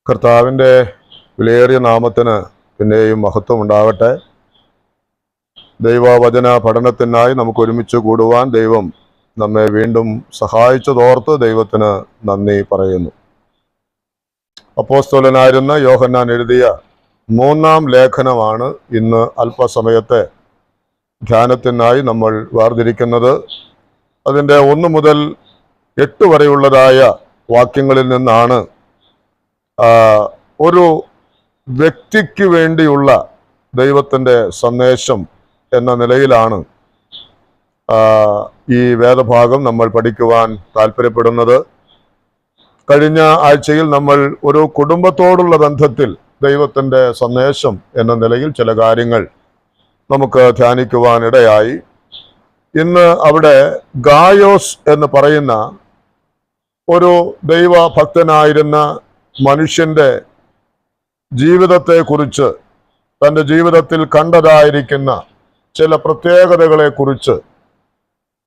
കർത്താവിൻ്റെ വിലയേറിയ നാമത്തിന് പിന്നെയും മഹത്വം ഉണ്ടാകട്ടെ. ദൈവവചന പഠനത്തിനായി നമുക്ക് ഒരുമിച്ച് കൂടുവാൻ ദൈവം നമ്മെ വീണ്ടും സഹായിച്ചതോർത്ത് ദൈവത്തിന് നന്ദി പറയുന്നു. അപ്പോസ്തലനായിരുന്ന യോഹന്നാൻ എഴുതിയ 3-ാം ലേഖനമാണ് ഇന്ന് അല്പസമയത്തെ ധ്യാനത്തിനായി നമ്മൾ വേർതിരിക്കുന്നത്. അതിൻ്റെ 1 മുതൽ 8 വരെയുള്ളതായ വാക്യങ്ങളിൽ നിന്നാണ് ഒരു വ്യക്തിക്ക് വേണ്ടിയുള്ള ദൈവത്തിൻ്റെ സന്ദേശം എന്ന നിലയിലാണ് ഈ വേദഭാഗം നമ്മൾ പഠിക്കുവാൻ താല്പര്യപ്പെടുന്നത്. കഴിഞ്ഞ ആഴ്ചയിൽ നമ്മൾ ഒരു കുടുംബത്തോടുള്ള ബന്ധത്തിൽ ദൈവത്തിൻ്റെ സന്ദേശം എന്ന നിലയിൽ ചില കാര്യങ്ങൾ നമുക്ക് ധ്യാനിക്കുവാനിടയായി. ഇന്ന് അവിടെ ഗായോസ് എന്ന് പറയുന്ന ഒരു ദൈവഭക്തനായിരുന്ന മനുഷ്യൻ്റെ ജീവിതത്തെക്കുറിച്ച്, തൻ്റെ ജീവിതത്തിൽ കണ്ടതായിരിക്കുന്ന ചില പ്രത്യേകതകളെക്കുറിച്ച്,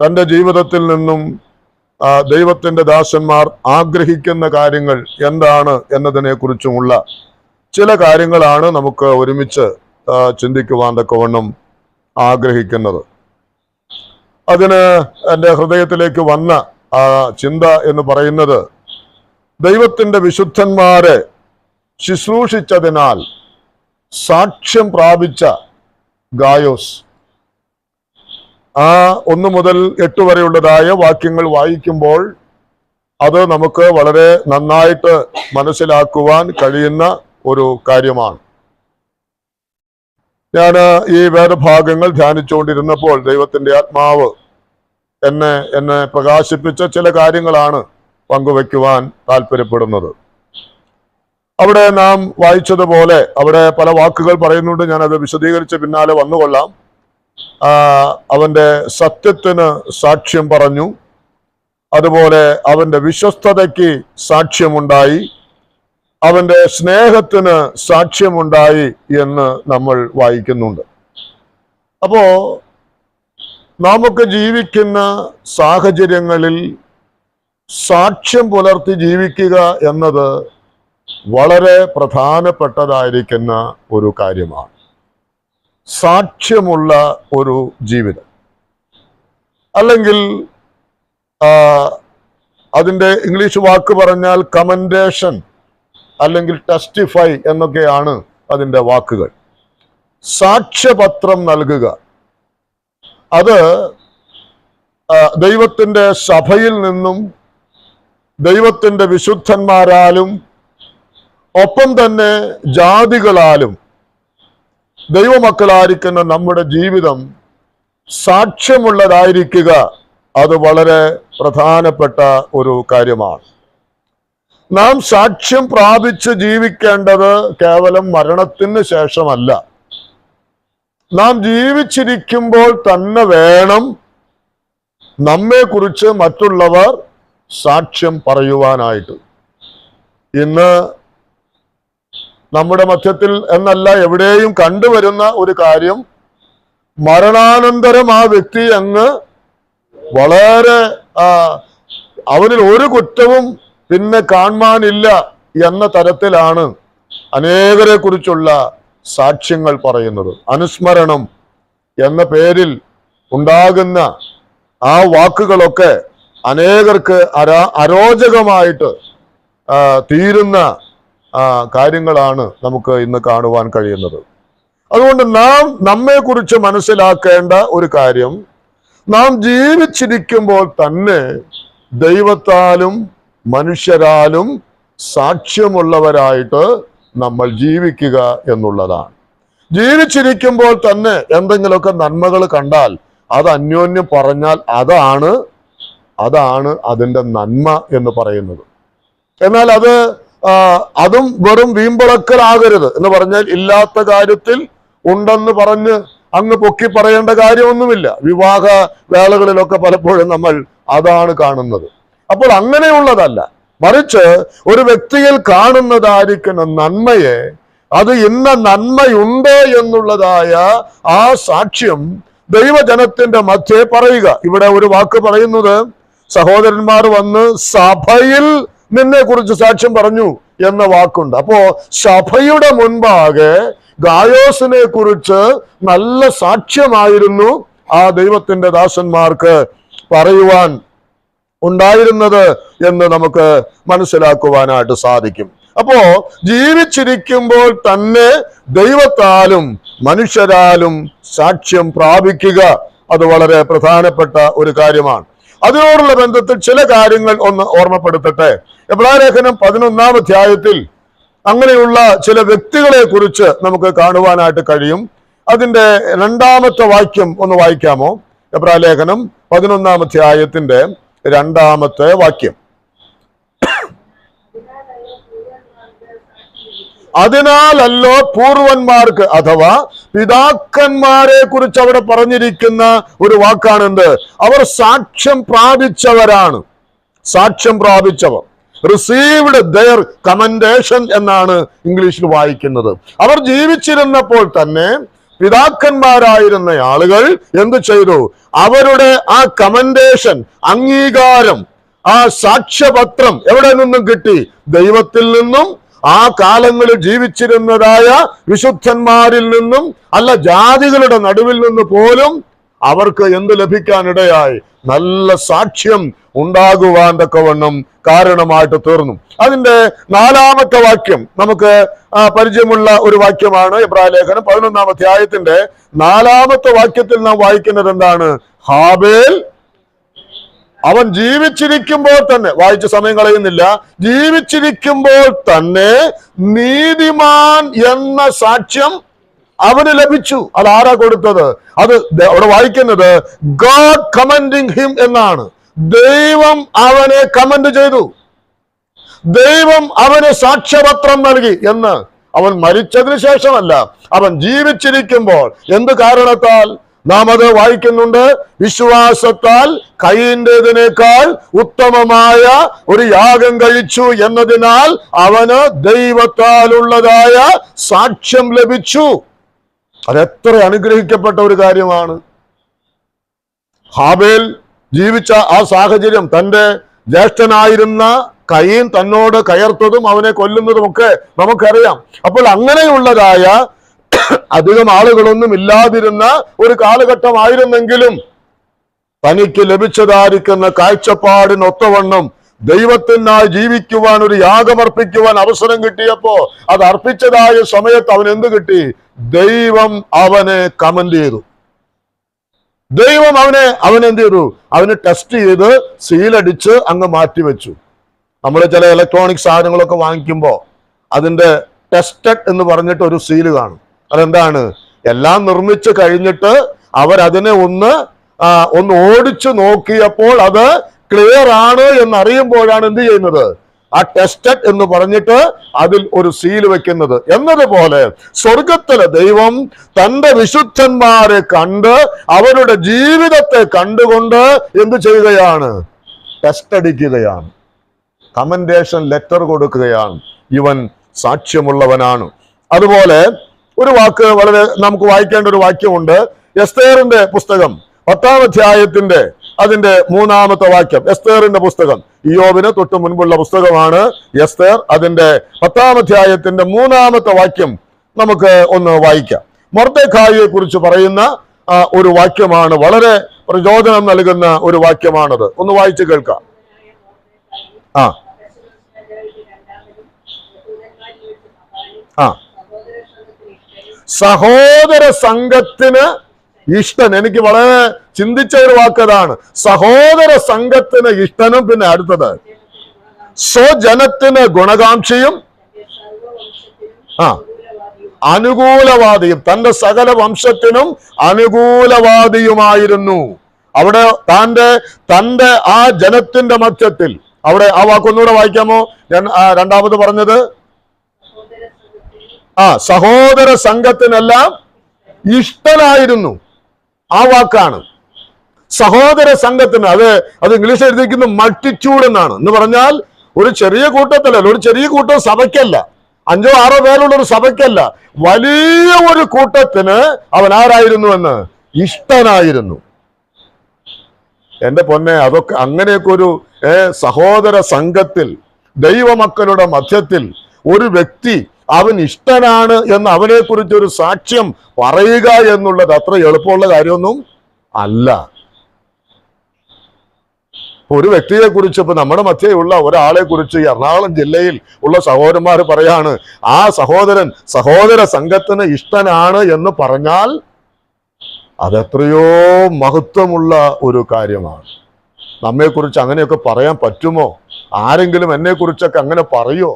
തൻ്റെ ജീവിതത്തിൽ നിന്നും ദൈവത്തിൻ്റെ ദാസന്മാർ ആഗ്രഹിക്കുന്ന കാര്യങ്ങൾ എന്താണ് എന്നതിനെക്കുറിച്ചുമുള്ള ചില കാര്യങ്ങളാണ് നമുക്ക് ഒരുമിച്ച് ചിന്തിക്കുവാൻ തക്കവണ്ണം ആഗ്രഹിക്കുന്നത്. അതിന് എൻ്റെ ഹൃദയത്തിലേക്ക് വന്ന ചിന്ത എന്ന് പറയുന്നത്, ദൈവത്തിൻ്റെ വിശുദ്ധന്മാരെ ശുശ്രൂഷിച്ചതിനാൽ സാക്ഷ്യം പ്രാപിച്ച ഗായോസ്. 1 മുതൽ 8 വരെയുള്ളതായ വാക്യങ്ങൾ വായിക്കുമ്പോൾ അത് നമുക്ക് വളരെ നന്നായിട്ട് മനസ്സിലാക്കുവാൻ കഴിയുന്ന ഒരു കാര്യമാണ്. ഞാൻ ഈ വേദഭാഗങ്ങൾ ധ്യാനിച്ചുകൊണ്ടിരുന്നപ്പോൾ ദൈവത്തിൻ്റെ ആത്മാവ് എന്നെ പ്രകാശിപ്പിച്ച ചില കാര്യങ്ങളാണ് പങ്കുവയ്ക്കുവാൻ താല്പര്യപ്പെടുന്നത്. അവിടെ നാം വായിച്ചതുപോലെ അവിടെ പല വാക്കുകൾ പറയുന്നുണ്ട്. ഞാനത് വിശദീകരിച്ച് പിന്നാലെ വന്നുകൊള്ളാം. അവൻ്റെ സത്യത്തിന് സാക്ഷ്യം പറഞ്ഞു, അതുപോലെ അവൻ്റെ വിശ്വസ്തതയ്ക്ക് സാക്ഷ്യമുണ്ടായി, അവൻ്റെ സ്നേഹത്തിന് സാക്ഷ്യമുണ്ടായി എന്ന് നമ്മൾ വായിക്കുന്നുണ്ട്. അപ്പോ നമുക്ക് ജീവിക്കുന്ന സാഹചര്യങ്ങളിൽ സാക്ഷ്യം പുലർത്തി ജീവിക്കുക എന്നത് വളരെ പ്രധാനപ്പെട്ടതായിരിക്കുന്ന ഒരു കാര്യമാണ്. സാക്ഷ്യമുള്ള ഒരു ജീവിതം, അല്ലെങ്കിൽ അതിൻ്റെ ഇംഗ്ലീഷ് വാക്ക് പറഞ്ഞാൽ കമൻഡേഷൻ അല്ലെങ്കിൽ ടെസ്റ്റിഫൈ എന്നൊക്കെയാണ് അതിൻ്റെ വാക്കുകൾ. സാക്ഷ്യപത്രം നൽകുക, അത് ദൈവത്തിൻ്റെ സഭയിൽ നിന്നും ദൈവത്തിൻ്റെ വിശുദ്ധന്മാരാലും ഒപ്പം തന്നെ ജാതികളാലും ദൈവമക്കളായിരിക്കുന്ന നമ്മുടെ ജീവിതം സാക്ഷ്യമുള്ളതായിരിക്കുക, അത് വളരെ പ്രധാനപ്പെട്ട ഒരു കാര്യമാണ്. നാം സാക്ഷ്യം പ്രാപിച്ച് ജീവിക്കേണ്ടത് കേവലം മരണത്തിന് ശേഷമല്ല, നാം ജീവിച്ചിരിക്കുമ്പോൾ തന്നെ വേണം നമ്മെക്കുറിച്ച് മറ്റുള്ളവർ സാക്ഷ്യം പറയുവാനായിട്ട്. ഇന്ന് നമ്മുടെ മധ്യത്തിൽ എന്നല്ല എവിടെയും കണ്ടുവരുന്ന ഒരു കാര്യം, മരണാനന്തരം ആ വ്യക്തി അങ്ങ് വളരെ അവനിൽ ഒരു കുറ്റവും പിന്നെ കാണാനില്ല എന്ന തരത്തിലാണ് അനേകരെ കുറിച്ചുള്ള സാക്ഷ്യങ്ങൾ പറയുന്നത്. അനുസ്മരണം എന്ന പേരിൽ ഉണ്ടാകുന്ന ആ വാക്കുകളൊക്കെ അനേകർക്ക് അരോചകമായിട്ട് തീരുന്ന കാര്യങ്ങളാണ് നമുക്ക് ഇന്ന് കാണുവാൻ കഴിയുന്നത്. അതുകൊണ്ട് നാം നമ്മെക്കുറിച്ച് മനസ്സിലാക്കേണ്ട ഒരു കാര്യം, നാം ജീവിച്ചിരിക്കുമ്പോൾ തന്നെ ദൈവത്താലും മനുഷ്യരാലും സാക്ഷ്യമുള്ളവരായിട്ട് നമ്മൾ ജീവിക്കുക എന്നുള്ളതാണ്. ജീവിച്ചിരിക്കുമ്പോൾ തന്നെ എന്തെങ്കിലുമൊക്കെ നന്മകൾ കണ്ടാൽ അത് അന്യോന്യം പറഞ്ഞാൽ അതാണ് അതിൻ്റെ നന്മ എന്ന് പറയുന്നത്. എന്നാൽ അതും വെറും വീമ്പിളക്കലാകരുത്. എന്ന് പറഞ്ഞാൽ ഇല്ലാത്ത കാര്യത്തിൽ ഉണ്ടെന്ന് പറഞ്ഞ് അങ്ങ് പൊക്കി പറയേണ്ട കാര്യമൊന്നുമില്ല. വിവാഹ വേളകളിലൊക്കെ പലപ്പോഴും നമ്മൾ അതാണ് കാണുന്നത്. അപ്പോൾ അങ്ങനെയുള്ളതല്ല, മറിച്ച് ഒരു വ്യക്തിയിൽ കാണുന്നതായിരിക്കുന്ന നന്മയെ, അത് ഇന്ന നന്മയുണ്ട് എന്നുള്ളതായ ആ സാക്ഷ്യം ദൈവജനത്തിന്റെ മധ്യേ പറയുക. ഇവിടെ ഒരു വാക്ക് പറയുന്നത്, സഹോദരന്മാർ വന്ന് സഭയിൽ നിന്നെ കുറിച്ച് സാക്ഷ്യം പറഞ്ഞു എന്ന വാക്കുണ്ട്. അപ്പോ സഭയുടെ മുൻപാകെ ഗായോസിനെ കുറിച്ച് നല്ല സാക്ഷ്യമായിരുന്നു ആ ദൈവത്തിന്റെ ദാസന്മാർക്ക് പറയുവാൻ ഉണ്ടായിരുന്നത് എന്ന് നമുക്ക് മനസ്സിലാക്കുവാനായിട്ട് സാധിക്കും. അപ്പോ ജീവിച്ചിരിക്കുമ്പോൾ തന്നെ ദൈവത്താലും മനുഷ്യരാലും സാക്ഷ്യം പ്രാപിക്കുക അത് വളരെ പ്രധാനപ്പെട്ട ഒരു കാര്യമാണ്. അതിനോടുള്ള ബന്ധത്തിൽ ചില കാര്യങ്ങൾ ഒന്ന് ഓർമ്മപ്പെടുത്തട്ടെ. എബ്രായലേഖനം 11-ാം അധ്യായത്തിൽ അങ്ങനെയുള്ള ചില വ്യക്തികളെ കുറിച്ച് നമുക്ക് കാണുവാനായിട്ട് കഴിയും. അതിന്റെ 2-ാമത്തെ വാക്യം ഒന്ന് വായിക്കാമോ? എബ്രായലേഖനം 11-ാം അധ്യായത്തിന്റെ 2-ാമത്തെ വാക്യം. അതിനാലല്ലോ പൂർവന്മാർക്ക് അഥവാ പിതാക്കന്മാരെ കുറിച്ച് അവിടെ പറഞ്ഞിരിക്കുന്ന ഒരു വാക്കാണെന്ത്? അവർ സാക്ഷ്യം പ്രാപിച്ചവരാണ്. സാക്ഷ്യം പ്രാപിച്ചവർ, റിസീവ്ഡ് ദെയർ കമൻഡേഷൻ എന്നാണ് ഇംഗ്ലീഷിൽ വായിക്കുന്നത്. അവർ ജീവിച്ചിരുന്നപ്പോൾ തന്നെ പിതാക്കന്മാരായിരുന്ന ആളുകൾ എന്ത് ചെയ്തു? അവരുടെ ആ കമൻഡേഷൻ, അംഗീകാരം, ആ സാക്ഷ്യപത്രം എവിടെ നിന്നും കിട്ടി? ദൈവത്തിൽ നിന്നും ആ കാലങ്ങളിൽ ജീവിച്ചിരുന്നതായ വിശുദ്ധന്മാരിൽ നിന്നും, അല്ല ജാതികളുടെ നടുവിൽ നിന്ന് പോലും അവർക്ക് എന്ത് ലഭിക്കാനിടയായി? നല്ല സാക്ഷ്യം ഉണ്ടാകുവാൻ തക്കവണ്ണം കാരണമായിട്ട് തീർന്നു. അതിന്റെ 4-ാമത്തെ വാക്യം നമുക്ക് പരിചയമുള്ള ഒരു വാക്യമാണ്. എബ്രായലേഖനം 11-ാം അധ്യായത്തിന്റെ 4-ാമത്തെ വാക്യത്തിൽ നാം വായിക്കുന്നത് എന്താണ്? ഹാബേൽ അവൻ ജീവിച്ചിരിക്കുമ്പോൾ തന്നെ, വായിച്ച സമയം കളയുന്നില്ല, ജീവിച്ചിരിക്കുമ്പോൾ തന്നെ നീതിമാൻ എന്ന സാക്ഷ്യം അവന് ലഭിച്ചു. അത് ആരാ കൊടുത്തത്? അത് അവിടെ വായിക്കുന്നത് ഗോഡ് കമൻഡിങ് ഹിം എന്നാണ്. ദൈവം അവനെ കമന്റ് ചെയ്തു, ദൈവം അവന് സാക്ഷ്യപത്രം നൽകി എന്ന്. അവൻ മരിച്ചതിന് ശേഷമല്ല, അവൻ ജീവിച്ചിരിക്കുമ്പോൾ. എന്ത് കാരണത്താൽ? നാം അത് വായിക്കുന്നുണ്ട്. വിശ്വാസത്താൽ കയീന്റേതിനേക്കാൾ ഉത്തമമായ ഒരു യാഗം കഴിച്ചു എന്നതിനാൽ അവന് ദൈവത്താലുള്ളതായ സാക്ഷ്യം ലഭിച്ചു. അതെത്ര അനുഗ്രഹിക്കപ്പെട്ട ഒരു കാര്യമാണ്. ഹാബേൽ ജീവിച്ച ആ സാഹചര്യം, തന്റെ ജ്യേഷ്ഠനായിരുന്ന കയീൻ തന്നോട് കയർത്തതും അവനെ കൊല്ലുന്നതുമൊക്കെ നമുക്കറിയാം. അപ്പോൾ അങ്ങനെയുള്ളതായ അധികം ആളുകളൊന്നും ഇല്ലാതിരുന്ന ഒരു കാലഘട്ടമായിരുന്നെങ്കിലും തനിക്ക് ലഭിച്ചതായിരിക്കുന്ന കാഴ്ചപ്പാടിനൊത്തവണ്ണം ദൈവത്തിനായി ജീവിക്കുവാൻ, ഒരു യാഗമർപ്പിക്കുവാൻ അവസരം കിട്ടിയപ്പോ അത് അർപ്പിച്ചതായ സമയത്ത് അവൻ എന്ത് കിട്ടി? ദൈവം അവനെ കമന്റ് ചെയ്തു. ദൈവം അവനെന്ത് ചെയ്തു? അവന് ടെസ്റ്റ് ചെയ്ത് സീലടിച്ച് അങ്ങ് മാറ്റിവെച്ചു. നമ്മൾ ചില ഇലക്ട്രോണിക് സാധനങ്ങളൊക്കെ വാങ്ങിക്കുമ്പോൾ അതിന്റെ ടെസ്റ്റഡ് എന്ന് പറഞ്ഞിട്ട് ഒരു സീല് കാണും. അതെന്താണ്? എല്ലാം നിർമ്മിച്ച് കഴിഞ്ഞിട്ട് അവരതിനെ ഒന്ന് ഓടിച്ചു നോക്കിയപ്പോൾ അത് ക്ലിയർ ആണ് എന്നറിയുമ്പോഴാണ് എന്ത് ചെയ്യുന്നത്? ആ ടെസ്റ്റഡ് എന്ന് പറഞ്ഞിട്ട് അതിൽ ഒരു സീൽ വെക്കുന്നത്. എന്നതുപോലെ സ്വർഗത്തിലെ ദൈവം തന്റെ വിശുദ്ധന്മാരെ കണ്ട് അവരുടെ ജീവിതത്തെ കണ്ടുകൊണ്ട് എന്ത് ചെയ്യുകയാണ്? ടെസ്റ്റ് അടിക്കുകയാണ്, കമൻഡേഷൻ ലെറ്റർ കൊടുക്കുകയാണ്. ഇവൻ സാക്ഷ്യമുള്ളവനാണ്. അതുപോലെ ഒരു വാക്ക് വളരെ നമുക്ക് വായിക്കേണ്ട ഒരു വാക്യമുണ്ട്. എസ്തേറിന്റെ പുസ്തകം 10-ാം അധ്യായത്തിന്റെ അതിന്റെ 3-ാമത്തെ വാക്യം. എസ്തേറിന്റെ പുസ്തകം ഇയ്യോബിന് തൊട്ട് മുൻപുള്ള പുസ്തകമാണ് എസ്തേർ. അതിന്റെ 10-ാം അധ്യായത്തിന്റെ 3-ാമത്തെ വാക്യം നമുക്ക് ഒന്ന് വായിക്കാം. മൊർദെഖായിയെ കുറിച്ച് പറയുന്ന ഒരു വാക്യമാണ്. വളരെ പ്രചോദനം നൽകുന്ന ഒരു വാക്യമാണത്. ഒന്ന് വായിച്ചു കേൾക്കാം. സഹോദര സംഘത്തിന് ഇഷ്ടൻ. എനിക്ക് വളരെ ചിന്തിച്ച ഒരു വാക്കതാണ്. സഹോദര സംഘത്തിന് ഇഷ്ടനും, പിന്നെ അടുത്തത് സ്വജനത്തിന് ഗുണകാംക്ഷിയും അനുകൂലവാദിയും. തന്റെ സകല വംശത്തിനും അനുകൂലവാദിയുമായിരുന്നു. അവിടെ തന്റെ ആ ജനത്തിന്റെ മധ്യത്തിൽ, അവിടെ ആ വാക്കൊന്നുകൂടെ വായിക്കാമോ? രണ്ടാമത് പറഞ്ഞത് സഹോദര സംഘത്തിനെല്ലാം ഇഷ്ടനായിരുന്നു. ആ വാക്കാണ് സഹോദര സംഘത്തിന്. അത് ഇംഗ്ലീഷ് എഴുതിയിരിക്കുന്നു മൾട്ടിറ്റ്യൂഡ് എന്നാണ്. എന്ന് പറഞ്ഞാൽ ഒരു ചെറിയ കൂട്ടത്തിലല്ല, ഒരു ചെറിയ കൂട്ടം സഭയ്ക്കല്ല, 5-6 പേരുള്ള ഒരു സഭയ്ക്കല്ല, വലിയ ഒരു കൂട്ടത്തിന് അവൻ ആരായിരുന്നു എന്ന്? ഇഷ്ടനായിരുന്നു. എന്റെ പൊന്നെ, അതൊക്കെ അങ്ങനെയൊക്കെ ഒരു സഹോദര സംഘത്തിൽ, ദൈവമക്കളുടെ മധ്യത്തിൽ ഒരു വ്യക്തി അവൻ ഇഷ്ടനാണ് എന്ന് അവനെ കുറിച്ച് ഒരു സാക്ഷ്യം പറയുക എന്നുള്ളത് അത്ര എളുപ്പമുള്ള കാര്യമൊന്നും അല്ല. ഒരു വ്യക്തിയെ കുറിച്ച് ഇപ്പൊ നമ്മുടെ മധ്യയുള്ള ഒരാളെ കുറിച്ച് എറണാകുളം ജില്ലയിൽ ഉള്ള സഹോദരന്മാർ പറയാണ്, ആ സഹോദരൻ സഹോദര സംഘത്തിന് ഇഷ്ടനാണ് എന്ന് പറഞ്ഞാൽ അതെത്രയോ മഹത്വമുള്ള ഒരു കാര്യമാണ്. നമ്മെക്കുറിച്ച് അങ്ങനെയൊക്കെ പറയാൻ പറ്റുമോ? ആരെങ്കിലും എന്നെ കുറിച്ചൊക്കെ അങ്ങനെ പറയോ?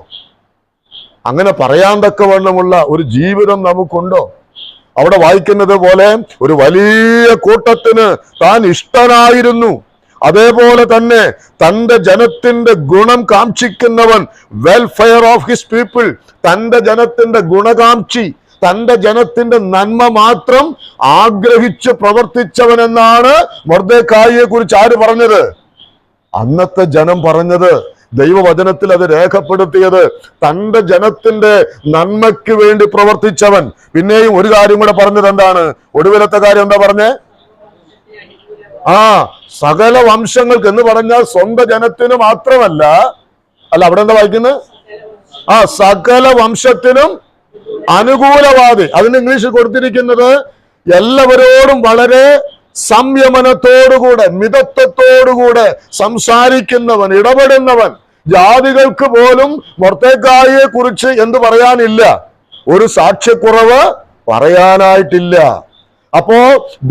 അങ്ങനെ പറയാൻ തക്കവണ്ണമുള്ള ഒരു ജീവിതം നമുക്കുണ്ടോ? അവിടെ വായിക്കുന്നത് പോലെ ഒരു വലിയ കൂട്ടത്തിന് താൻ ഇഷ്ടനായിരുന്നു. അതേപോലെ തന്നെ തന്റെ ജനത്തിന്റെ ഗുണം കാക്ഷിക്കുന്നവൻ, വെൽഫെയർ ഓഫ് ഹിസ് പീപ്പിൾ, തന്റെ ജനത്തിന്റെ ഗുണകാംക്ഷി, തന്റെ ജനത്തിന്റെ നന്മ മാത്രം ആഗ്രഹിച്ച് പ്രവർത്തിച്ചവൻ എന്നാണ് മൊർദെഖായിയെ കുറിച്ച് ആര് പറഞ്ഞത്? അന്നത്തെ ജനം പറഞ്ഞത്. ദൈവവചനത്തിൽ അത് രേഖപ്പെടുത്തിയത് തന്റെ ജനത്തിന്റെ നന്മയ്ക്ക് വേണ്ടി പ്രവർത്തിച്ചവൻ. പിന്നെയും ഒരു കാര്യം കൂടെ പറഞ്ഞത് എന്താണ്? ഒടുവിലത്തെ കാര്യം എന്താ പറഞ്ഞേ? സകല വംശങ്ങൾക്ക് എന്ന് പറഞ്ഞാൽ സ്വന്തം ജനത്തിന് മാത്രമല്ല, അല്ല അവിടെ എന്താ വായിക്കുന്നത്? സകല വംശത്തിനും അനുകൂലവാദി. അതിന് ഇംഗ്ലീഷിൽ കൊടുത്തിരിക്കുന്നത് എല്ലാവരോടും വളരെ സംയമനത്തോടുകൂടെ മിതത്വത്തോടുകൂടെ സംസാരിക്കുന്നവൻ, ഇടപെടുന്നവൻ. ജാതികൾക്ക് പോലും മൊർദെഖായിയെ കുറിച്ച് എന്ത് പറയാനില്ല, ഒരു സാക്ഷ്യക്കുറവ് പറയാനായിട്ടില്ല. അപ്പോ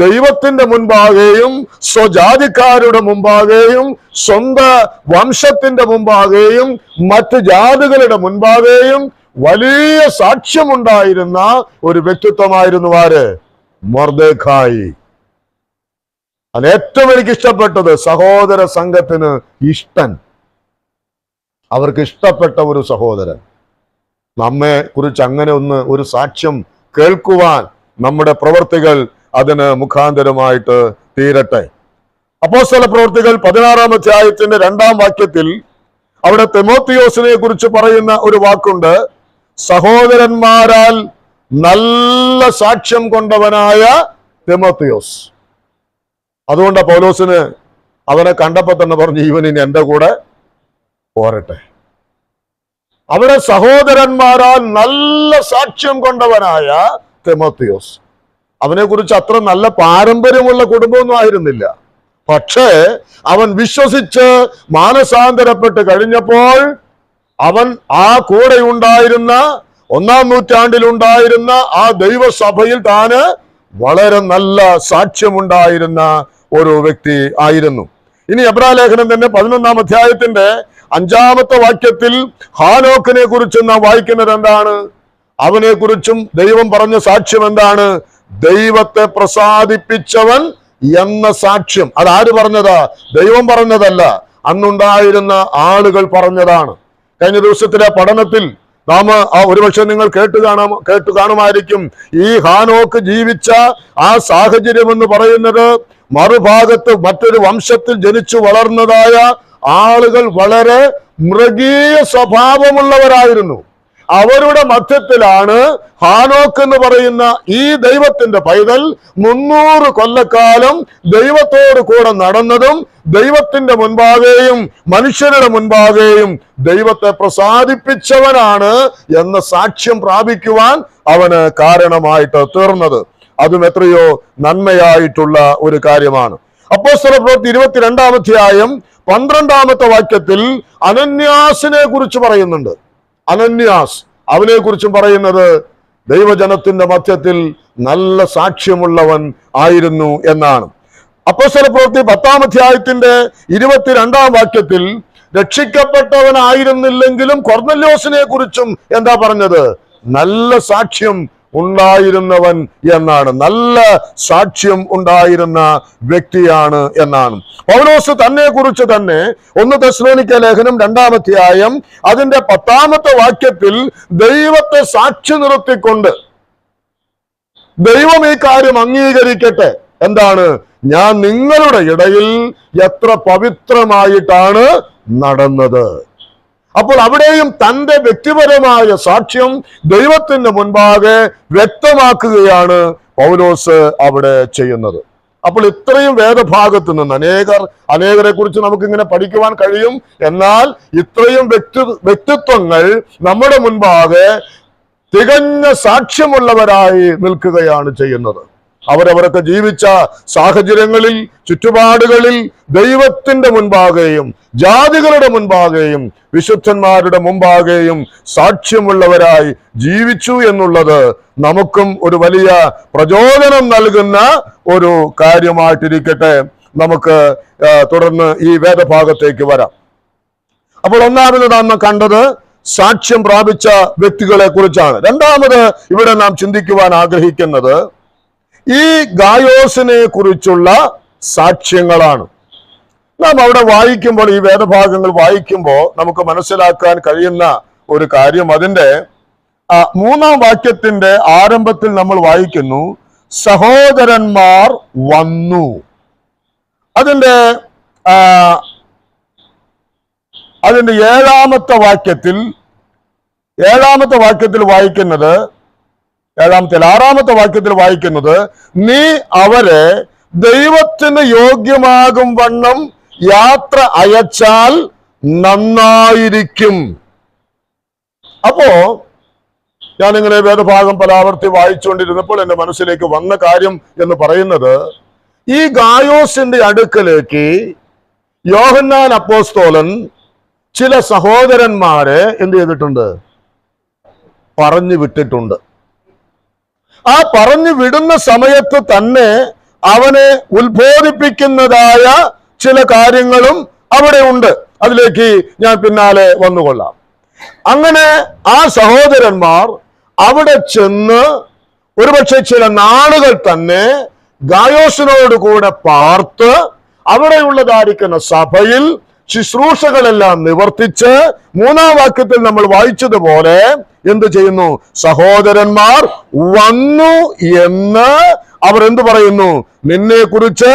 ദൈവത്തിന്റെ മുൻപാകെയും സ്വജാതിക്കാരുടെ മുമ്പാകെയും സ്വന്തം വംശത്തിന്റെ മുമ്പാകെയും മറ്റ് ജാതികളുടെ മുൻപാകെയും വലിയ സാക്ഷ്യമുണ്ടായിരുന്ന ഒരു വ്യക്തിത്വമായിരുന്നു ആര്? മൊർദെഖായി. അത് ഏറ്റവും എനിക്ക് ഇഷ്ടപ്പെട്ടത് സഹോദര സംഘത്തിന് ഇഷ്ടൻ, അവർക്ക് ഇഷ്ടപ്പെട്ട ഒരു സഹോദരൻ. നമ്മെ കുറിച്ച് അങ്ങനെ ഒരു സാക്ഷ്യം കേൾക്കുവാൻ നമ്മുടെ പ്രവർത്തികൾ അതിന് മുഖാന്തരമായിട്ട് തീരട്ടെ. അപ്പോസ്തല പ്രവൃത്തികൾ 16-ാം അധ്യായത്തിന്റെ 2-ാം വാക്യത്തിൽ അവിടെ തിമോത്തിയോസിനെ കുറിച്ച് പറയുന്ന ഒരു വാക്കുണ്ട്, സഹോദരന്മാരാൽ നല്ല സാക്ഷ്യം കൊണ്ടവനായ തിമോത്തിയോസ്. അതുകൊണ്ട് പൗലോസിന് അവനെ കണ്ടപ്പോ തന്നെ പറഞ്ഞു, ഇവൻ ഇനി എന്റെ കൂടെ പോരട്ടെ. അവിടെ സഹോദരന്മാരാൽ നല്ല സാക്ഷ്യം കൊണ്ടവനായ തിമോത്തിയോസ്. അവനെ കുറിച്ച് അത്ര നല്ല പാരമ്പര്യമുള്ള കുടുംബമൊന്നും ആയിരുന്നില്ല. പക്ഷേ അവൻ വിശ്വസിച്ച് മാനസാന്തരപ്പെട്ട് കഴിഞ്ഞപ്പോൾ അവൻ ആ കൂടെ ഉണ്ടായിരുന്ന 1-ാം നൂറ്റാണ്ടിലുണ്ടായിരുന്ന ആ ദൈവസഭയിൽ താന് വളരെ നല്ല സാക്ഷ്യമുണ്ടായിരുന്ന ഒരു വ്യക്തി ആയിരുന്നു. ഇനി എബ്രായലേഖനം തന്നെ 11-ാം അധ്യായത്തിന്റെ 5-ാമത്തെ വാക്യത്തിൽ ഹാനോക്കിനെ കുറിച്ച് നാം വായിക്കുന്നത് എന്താണ്? അവനെ കുറിച്ചും ദൈവം പറഞ്ഞ സാക്ഷ്യം എന്താണ്? ദൈവത്തെ പ്രസാദിപ്പിച്ചവൻ എന്ന സാക്ഷ്യം. അതാര് പറഞ്ഞതാ? ദൈവം പറഞ്ഞതല്ല, അന്നുണ്ടായിരുന്ന ആളുകൾ പറഞ്ഞതാണ്. കഴിഞ്ഞ ദിവസത്തിലെ പഠനത്തിൽ നാം ഒരുപക്ഷെ നിങ്ങൾ കേട്ടു കാണുമായിരിക്കും. ഈ ഹാനോക്ക് ജീവിച്ച ആ സാഹചര്യം എന്ന് പറയുന്നത് മറുഭാഗത്ത് മറ്റൊരു വംശത്തിൽ ജനിച്ചു വളർന്നതായ ആളുകൾ വളരെ മൃഗീയ സ്വഭാവമുള്ളവരായിരുന്നു. അവരുടെ മധ്യത്തിലാണ് ഹാനോക്ക് എന്ന് പറയുന്ന ഈ ദൈവത്തിന്റെ പൈതൽ 300 കൊല്ലക്കാലം ദൈവത്തോട് കൂടെ നടന്നതും ദൈവത്തിന്റെ മുൻപാകെയും മനുഷ്യരുടെ മുൻപാകെയും ദൈവത്തെ പ്രസാദിപ്പിച്ചവനാണ് എന്ന സാക്ഷ്യം പ്രാപിക്കുവാൻ അവന് കാരണമായിട്ട് തീർന്നത്. അതും എത്രയോ നന്മയായിട്ടുള്ള ഒരു കാര്യമാണ്. അപ്പോസ്തല പ്രവൃത്തി 22-ാം അധ്യായം 12-ാമത്തെ വാക്യത്തിൽ അനന്യാസിനെ കുറിച്ച് പറയുന്നുണ്ട്. അനന്യാസ്, അവനെ കുറിച്ചും പറയുന്നത് ദൈവജനത്തിന്റെ മധ്യത്തിൽ നല്ല സാക്ഷ്യമുള്ളവൻ ആയിരുന്നു എന്നാണ്. അപ്പോസ്തല പ്രവൃത്തി 10-ാം അധ്യായത്തിന്റെ 22-ാം വാക്യത്തിൽ രക്ഷിക്കപ്പെട്ടവനായിരുന്നില്ലെങ്കിലും കൊർന്നല്യോസിനെ കുറിച്ചും എന്താ പറഞ്ഞത്? നല്ല സാക്ഷ്യം ഉണ്ടായിരുന്നവൻ എന്നാണ്. നല്ല സാക്ഷ്യം ഉണ്ടായിരുന്ന വ്യക്തിയാണ് എന്നാണ്. പൗലോസ് തന്നെ കുറിച്ച് തന്നെ 1 തെസ്സലോനിക്ക ലേഖനം 2-ാം അധ്യായം അതിന്റെ 10-ാമത്തെ വാക്യത്തിൽ ദൈവത്തെ സാക്ഷി നിർത്തിക്കൊണ്ട് ദൈവം ഈ കാര്യം അംഗീകരിക്കട്ടെ, എന്താണ്? ഞാൻ നിങ്ങളുടെ ഇടയിൽ എത്ര പവിത്രമായിട്ടാണ് നടന്നത്. അപ്പോൾ അവിടെയും തന്റെ വ്യക്തിപരമായ സാക്ഷ്യം ദൈവത്തിന്റെ മുൻപാകെ വ്യക്തമാക്കുകയാണ് പൗലോസ് അവിടെ ചെയ്യുന്നത്. അപ്പോൾ ഇത്രയും വേദഭാഗത്ത് നിന്ന് അനേകരെ കുറിച്ച് നമുക്ക് ഇങ്ങനെ പഠിക്കുവാൻ കഴിയും. എന്നാൽ ഇത്രയും വ്യക്തിത്വങ്ങൾ നമ്മുടെ മുൻപാകെ തികഞ്ഞ സാക്ഷ്യമുള്ളവരായി നിൽക്കുകയാണ് ചെയ്യുന്നത്. അവരവരൊക്കെ ജീവിച്ച സാഹചര്യങ്ങളിൽ, ചുറ്റുപാടുകളിൽ ദൈവത്തിന്റെ മുൻപാകെയും ജാതികളുടെ മുൻപാകെയും വിശുദ്ധന്മാരുടെ മുമ്പാകെയും സാക്ഷ്യമുള്ളവരായി ജീവിച്ചു എന്നുള്ളത് നമുക്കും ഒരു വലിയ പ്രചോദനം നൽകുന്ന ഒരു കാര്യമായിട്ടിരിക്കട്ടെ. നമുക്ക് തുടർന്ന് ഈ വേദഭാഗത്തേക്ക് വരാം. അപ്പോൾ ഒന്നാമത് നാം കണ്ടത് സാക്ഷ്യം പ്രാപിച്ച വ്യക്തികളെ കുറിച്ചാണ്. രണ്ടാമത് ഇവിടെ നാം ചിന്തിക്കുവാൻ ആഗ്രഹിക്കുന്നത് ഈ ഗായോസിനെ കുറിച്ചുള്ള സാക്ഷ്യങ്ങളാണ്. നാം അവിടെ വായിക്കുമ്പോൾ, ഈ വേദഭാഗങ്ങൾ വായിക്കുമ്പോൾ നമുക്ക് മനസ്സിലാക്കാൻ കഴിയുന്ന ഒരു കാര്യം, അതിന്റെ 3-ാം വാക്യത്തിന്റെ ആരംഭത്തിൽ നമ്മൾ വായിക്കുന്നു, സഹോദരന്മാർ വന്നു. അതിന്റെ 7-ാമത്തെ വാക്യത്തിൽ വായിക്കുന്നത്, 6-ാമത്തെ വാക്യത്തിൽ വായിക്കുന്നത്, നീ അവരെ ദൈവത്തിന് യോഗ്യമാകും വണ്ണം യാത്ര അയച്ചാൽ നന്നായിരിക്കും. അപ്പോ ഞാനിങ്ങനെ വേദഭാഗം പലാവർത്തി വായിച്ചുകൊണ്ടിരുന്നപ്പോൾ എന്റെ മനസ്സിലേക്ക് വന്ന കാര്യം എന്ന് പറയുന്നത്, ഈ ഗായോസിന്റെ അടുക്കലേക്ക് യോഹന്നാൻ അപ്പോസ്തലൻ ചില സഹോദരന്മാരെ എന്ത് ചെയ്തിട്ടുണ്ട്? പറഞ്ഞു വിട്ടിട്ടുണ്ട്. ആ പറഞ്ഞു വിടുന്ന സമയത്ത് തന്നെ അവനെ ഉത്ബോധിപ്പിക്കുന്നതായ ചില കാര്യങ്ങളും അവിടെ ഉണ്ട്. അതിലേക്ക് ഞാൻ പിന്നാലെ വന്നുകൊള്ളാം. അങ്ങനെ ആ സഹോദരന്മാർ അവിടെ ചെന്ന് ഒരുപക്ഷെ ചില നാളുകൾ തന്നെ ഗായോസിനോട് കൂടെ പാർത്ത് അവിടെയുള്ളതായിരിക്കുന്ന സഭയിൽ ശുശ്രൂഷകളെല്ലാം നിവർത്തിച്ച് 3-ാം വാക്യത്തിൽ നമ്മൾ വായിച്ചതുപോലെ എന്ത് ചെയ്യുന്നു? സഹോദരന്മാർ വന്നു എന്ന് അവർ എന്ത് പറയുന്നു? നിന്നെ കുറിച്ച്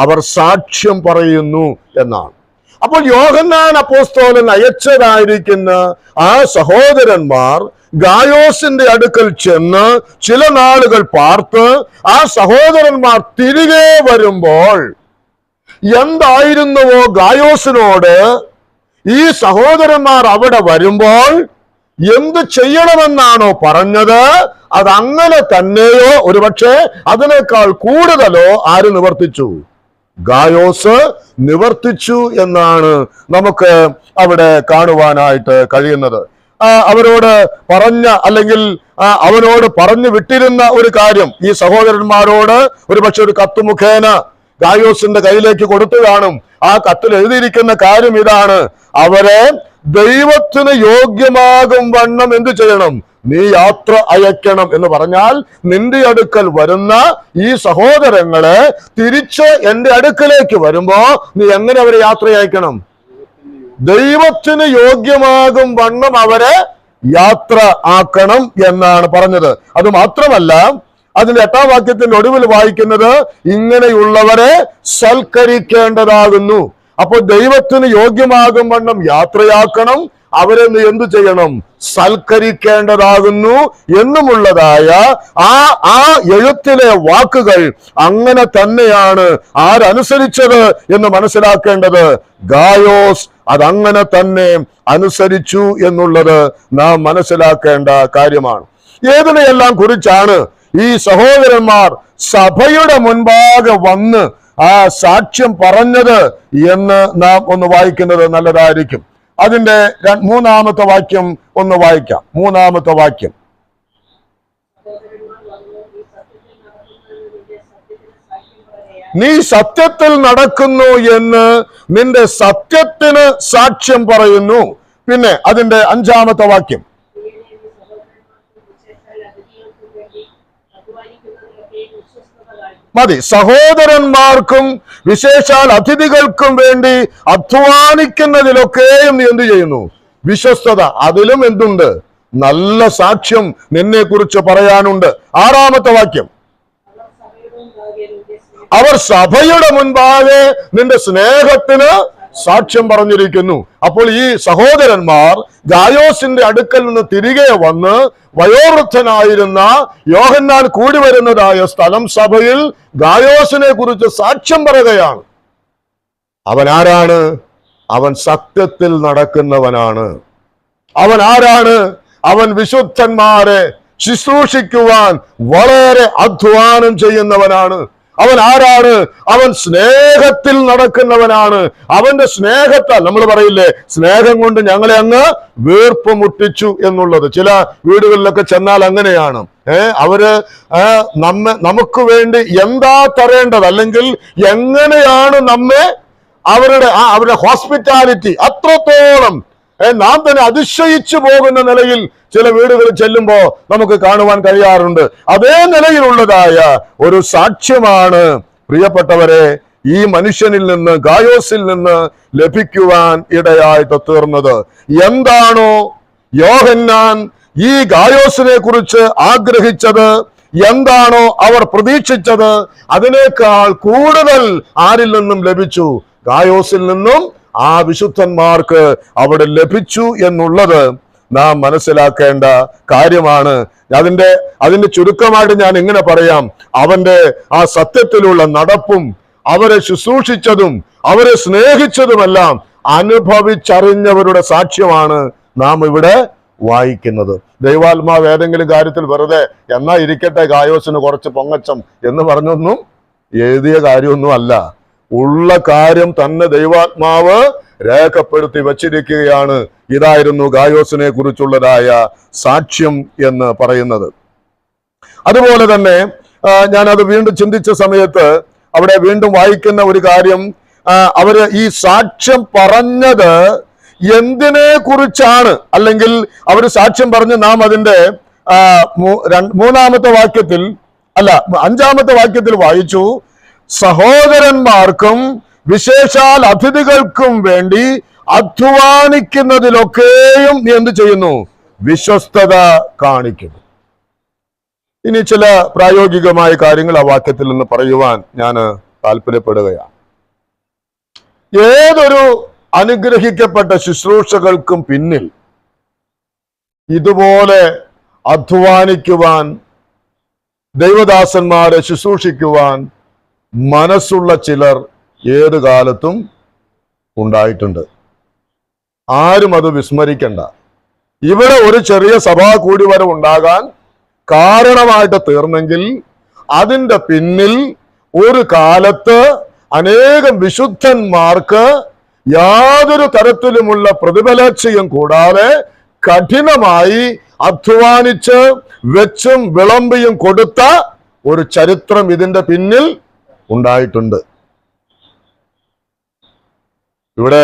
അവർ സാക്ഷ്യം പറയുന്നു എന്നാണ്. അപ്പോൾ യോഹന്നാൻ അപ്പോസ്തലൻ അയച്ചതായിരിക്കുന്ന ആ സഹോദരന്മാർ ഗായോസിന്റെ അടുക്കൽ ചെന്ന് ചില നാളുകൾ പാർത്ത് ആ സഹോദരന്മാർ തിരികെ വരുമ്പോൾ എന്തായിരുന്നുവോ ഗായോസിനോട് ഈ സഹോദരന്മാർ അവിടെ വരുമ്പോൾ എന്ത് ചെയ്യണമെന്നാണോ പറഞ്ഞത്, അതങ്ങനെ തന്നെയോ ഒരുപക്ഷെ അതിനേക്കാൾ കൂടുതലോ ആര് നിവർത്തിച്ചു? ഗായോസ് നിവർത്തിച്ചു എന്നാണ് നമുക്ക് അവിടെ കാണുവാനായിട്ട് കഴിയുന്നത്. അവരോട് പറഞ്ഞ, അല്ലെങ്കിൽ അവനോട് പറഞ്ഞു വിട്ടിരുന്ന ഒരു കാര്യം ഈ സഹോദരന്മാരോട് ഒരുപക്ഷെ ഒരു കത്ത് മുഖേന ഗായോസിന്റെ കയ്യിലേക്ക് കൊടുത്തു കാണും. ആ കത്തിൽ എഴുതിയിരിക്കുന്ന കാര്യം ഇതാണ്: അവരെ ദൈവത്തിന് യോഗ്യമാകും വണ്ണം എന്ത് ചെയ്യണം? നീ യാത്ര അയക്കണം എന്ന് പറഞ്ഞാൽ, നിന്റെ അടുക്കൽ വരുന്ന ഈ സഹോദരങ്ങളെ തിരിച്ച് എന്റെ അടുക്കലേക്ക് വരുമ്പോ നീ എങ്ങനെ അവരെ യാത്ര അയക്കണം? ദൈവത്തിന് യോഗ്യമാകും വണ്ണം അവരെ യാത്ര ആക്കണം എന്നാണ് പറഞ്ഞത്. അത് മാത്രമല്ല, അതിന്റെ 8-ാം വാക്യത്തിന്റെ ഒടുവിൽ വായിക്കുന്നത്, ഇങ്ങനെയുള്ളവരെ സൽക്കരിക്കേണ്ടതാകുന്നു. അപ്പോൾ ദൈവത്തിന് യോഗ്യമാകും വണ്ണം യാത്രയാക്കണം, അവരെ എന്തു ചെയ്യണം? സൽക്കരിക്കേണ്ടതാകുന്നു എന്നുമുള്ളതായ ആ എഴുത്തിലെ വാക്കുകൾ അങ്ങനെ തന്നെയാണ് ആരനുസരിച്ചത് എന്ന് മനസ്സിലാക്കേണ്ടത്. ഗായോസ് അതങ്ങനെ തന്നെ അനുസരിച്ചു എന്നുള്ളത് നാം മനസ്സിലാക്കേണ്ട കാര്യമാണ്. ഏതിനെയെല്ലാം കുറിച്ചാണ് ഈ സഹോദരന്മാർ സഭയുടെ മുൻപാകെ വന്ന് ആ സാക്ഷ്യം പറഞ്ഞത് എന്ന് നാം ഒന്ന് വായിക്കുന്നത് നല്ലതായിരിക്കും. അതിന്റെ 3-ാമത്തെ വാക്യം ഒന്ന് വായിക്കാം. 3-ാമത്തെ വാക്യം, നീ സത്യത്തിൽ നടക്കുന്നു എന്ന് നിന്റെ സത്യത്തിന് സാക്ഷ്യം പറയുന്നു. പിന്നെ അതിന്റെ 5-ാമത്തെ വാക്യം, മതി, സഹോദരന്മാർക്കും വിശേഷാൽ അതിഥികൾക്കും വേണ്ടി അധ്വാനിക്കുന്നതിലൊക്കെയും നീ എന്ത് ചെയ്യുന്നു? വിശ്വസ്തത. അതിലും എന്തുണ്ട്? നല്ല സാക്ഷ്യം നിന്നെ കുറിച്ച് പറയാനുണ്ട്. 6-ാമത്തെ വാക്യം, അവർ സഭയുടെ മുൻപാകെ നിന്റെ സ്നേഹത്തിന് സാക്ഷ്യം പറഞ്ഞിരിക്കുന്നു. അപ്പോൾ ഈ സഹോദരന്മാർ ഗായോസിന്റെ അടുക്കൽ നിന്ന് തിരികെ വന്ന് വയോവൃദ്ധനായിരുന്ന യോഹന്നാൻ കൂടി വരുന്നതായ സ്ഥലം സഭയിൽ ഗായോസിനെ കുറിച്ച് സാക്ഷ്യം പറയുകയാണ്. അവൻ ആരാണ്? അവൻ സത്യത്തിൽ നടക്കുന്നവനാണ്. അവൻ ആരാണ്? അവൻ വിശുദ്ധന്മാരെ ശുശ്രൂഷിക്കുവാൻ വളരെ അധ്വാനം ചെയ്യുന്നവനാണ്. അവൻ ആരാണ്? അവൻ സ്നേഹത്തിൽ നടക്കുന്നവനാണ്. അവന്റെ സ്നേഹത്താൽ, നമ്മൾ പറയില്ലേ, സ്നേഹം കൊണ്ട് ഞങ്ങളെ അങ്ങ് വീർപ്പ് മുട്ടിച്ചു എന്നുള്ളത്. ചില വീടുകളിലൊക്കെ ചെന്നാൽ അങ്ങനെയാണ്. അവര് നമുക്ക് വേണ്ടി എന്താ തരേണ്ടത്, അല്ലെങ്കിൽ എങ്ങനെയാണ് നമ്മെ അവരുടെ ഹോസ്പിറ്റാലിറ്റി അത്രത്തോളം നാം തന്നെ അതിശയിച്ചു പോകുന്ന നിലയിൽ ചില വീടുകളിൽ ചെല്ലുമ്പോ നമുക്ക് കാണുവാൻ കഴിയാറുണ്ട്. അതേ നിലയിലുള്ളതായ ഒരു സാക്ഷ്യമാണ് പ്രിയപ്പെട്ടവരെ ഈ മനുഷ്യനിൽ നിന്ന്, ഗായോസിൽ നിന്ന് ലഭിക്കുവാൻ ഇടയായിട്ട് തീർന്നത്. എന്താണോ യോഹന്നാൻ ഈ ഗായോസിനെ കുറിച്ച് ആഗ്രഹിച്ചത്, എന്താണോ അവർ പ്രതീക്ഷിച്ചത്, അതിനേക്കാൾ കൂടുതൽ ആരിൽ നിന്നും ലഭിച്ചു? ഗായോസിൽ നിന്നും ആ വിശുദ്ധന്മാർക്ക് അവിടെ ലഭിച്ചു എന്നുള്ളത് നാം മനസ്സിലാക്കേണ്ട കാര്യമാണ്. അതിന്റെ ചുരുക്കമായിട്ട് ഞാൻ ഇങ്ങനെ പറയാം, അവന്റെ ആ സത്യത്തിലുള്ള നടപ്പും അവരെ ശുശ്രൂഷിച്ചതും അവരെ സ്നേഹിച്ചതുമെല്ലാം അനുഭവിച്ചറിഞ്ഞവരുടെ സാക്ഷ്യമാണ് നാം ഇവിടെ വായിക്കുന്നത്. ദൈവാത്മാവ് ഏതെങ്കിലും കാര്യത്തിൽ വെറുതെ എന്നാ ഇരിക്കട്ടെ ഗായോസിന് കുറച്ച് പൊങ്ങച്ചം എന്ന് പറഞ്ഞൊന്നും എഴുതിയ കാര്യമൊന്നും അല്ല. ഉള്ള കാര്യം തന്നെ ദൈവാത്മാവ് രേഖപ്പെടുത്തി വച്ചിരിക്കുകയാണ്. ഇതായിരുന്നു ഗായോസിനെ കുറിച്ചുള്ളതായ സാക്ഷ്യം എന്ന് പറയുന്നത്. അതുപോലെ തന്നെ ഞാനത് വീണ്ടും ചിന്തിച്ച സമയത്ത് അവിടെ വീണ്ടും വായിക്കുന്ന ഒരു കാര്യം, അവര് ഈ സാക്ഷ്യം പറഞ്ഞത് എന്തിനെ കുറിച്ചാണ്, അല്ലെങ്കിൽ അവർ സാക്ഷ്യം പറഞ്ഞ് നാം അതിന്റെ മൂന്നാമത്തെ വാക്യത്തിൽ അല്ല 5-ാമത്തെ വാക്യത്തിൽ വായിച്ചു, സഹോദരന്മാർക്കും വിശേഷാൽ അതിഥികൾക്കും വേണ്ടി അധ്വാനിക്കുന്നതിലൊക്കെയും എന്ത് ചെയ്യുന്നു? വിശ്വസ്തത കാണിക്കുന്നു. ഇനി ചില പ്രായോഗികമായ കാര്യങ്ങൾ ആ വാക്യത്തിൽ നിന്ന് പറയുവാൻ ഞാൻ താല്പര്യപ്പെടുകയാണ്. ഏതൊരു അനുഗ്രഹിക്കപ്പെട്ട ശുശ്രൂഷകൾക്കും പിന്നിൽ ഇതുപോലെ അധ്വാനിക്കുവാൻ, ദൈവദാസന്മാരെ ശുശ്രൂഷിക്കുവാൻ മനസ്സുള്ള ചിലർ ഏത് കാലത്തും ഉണ്ടായിട്ടുണ്ട്. ആരും അത് വിസ്മരിക്കണ്ട. ഇവിടെ ഒരു ചെറിയ സഭാ കൂടിവരവ് ഉണ്ടാകാൻ കാരണമായിട്ട് തീർന്നെങ്കിൽ അതിൻ്റെ പിന്നിൽ ഒരു കാലത്ത് അനേകം വിശുദ്ധന്മാർക്ക് യാതൊരു തരത്തിലുമുള്ള പ്രതിഫലേച്ഛയും കൂടാതെ കഠിനമായി അധ്വാനിച്ച് വെച്ചും വിളമ്പിയും കൊടുത്ത ഒരു ചരിത്രം ഇതിന്റെ പിന്നിൽ ഉണ്ടായിട്ടുണ്ട്. ഇവിടെ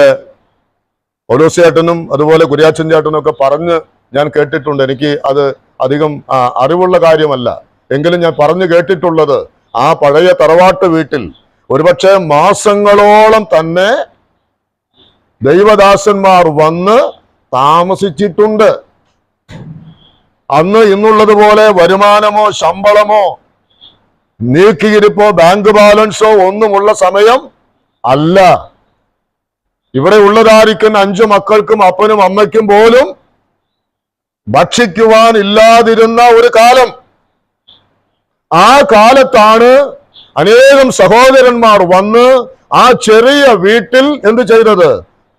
പൗലോസേട്ടനും അതുപോലെ കുര്യാച്ചൻ ചേട്ടനും ഒക്കെ പറഞ്ഞ് ഞാൻ കേട്ടിട്ടുണ്ട്. എനിക്ക് അത് അധികം അറിവുള്ള കാര്യമല്ല, എങ്കിലും ഞാൻ പറഞ്ഞു കേട്ടിട്ടുള്ളത് ആ പഴയ തറവാട്ട് വീട്ടിൽ ഒരുപക്ഷെ മാസങ്ങളോളം തന്നെ ദൈവദാസന്മാർ വന്ന് താമസിച്ചിട്ടുണ്ട്. അന്ന് ഇന്നുള്ളതുപോലെ വരുമാനമോ ശമ്പളമോ നീക്കിയിരിപ്പോ ബാങ്ക് ബാലൻസോ ഒന്നുമുള്ള സമയം അല്ല. ഇവിടെ ഉള്ളതായിരിക്കുന്ന 5 മക്കൾക്കും അപ്പനും അമ്മയ്ക്കും പോലും ഭക്ഷിക്കുവാൻ ഇല്ലാതിരുന്ന ഒരു കാലം. ആ കാലത്താണ് അനേകം സഹോദരന്മാർ വന്ന് ആ ചെറിയ വീട്ടിൽ എന്ത് ചെയ്തത്?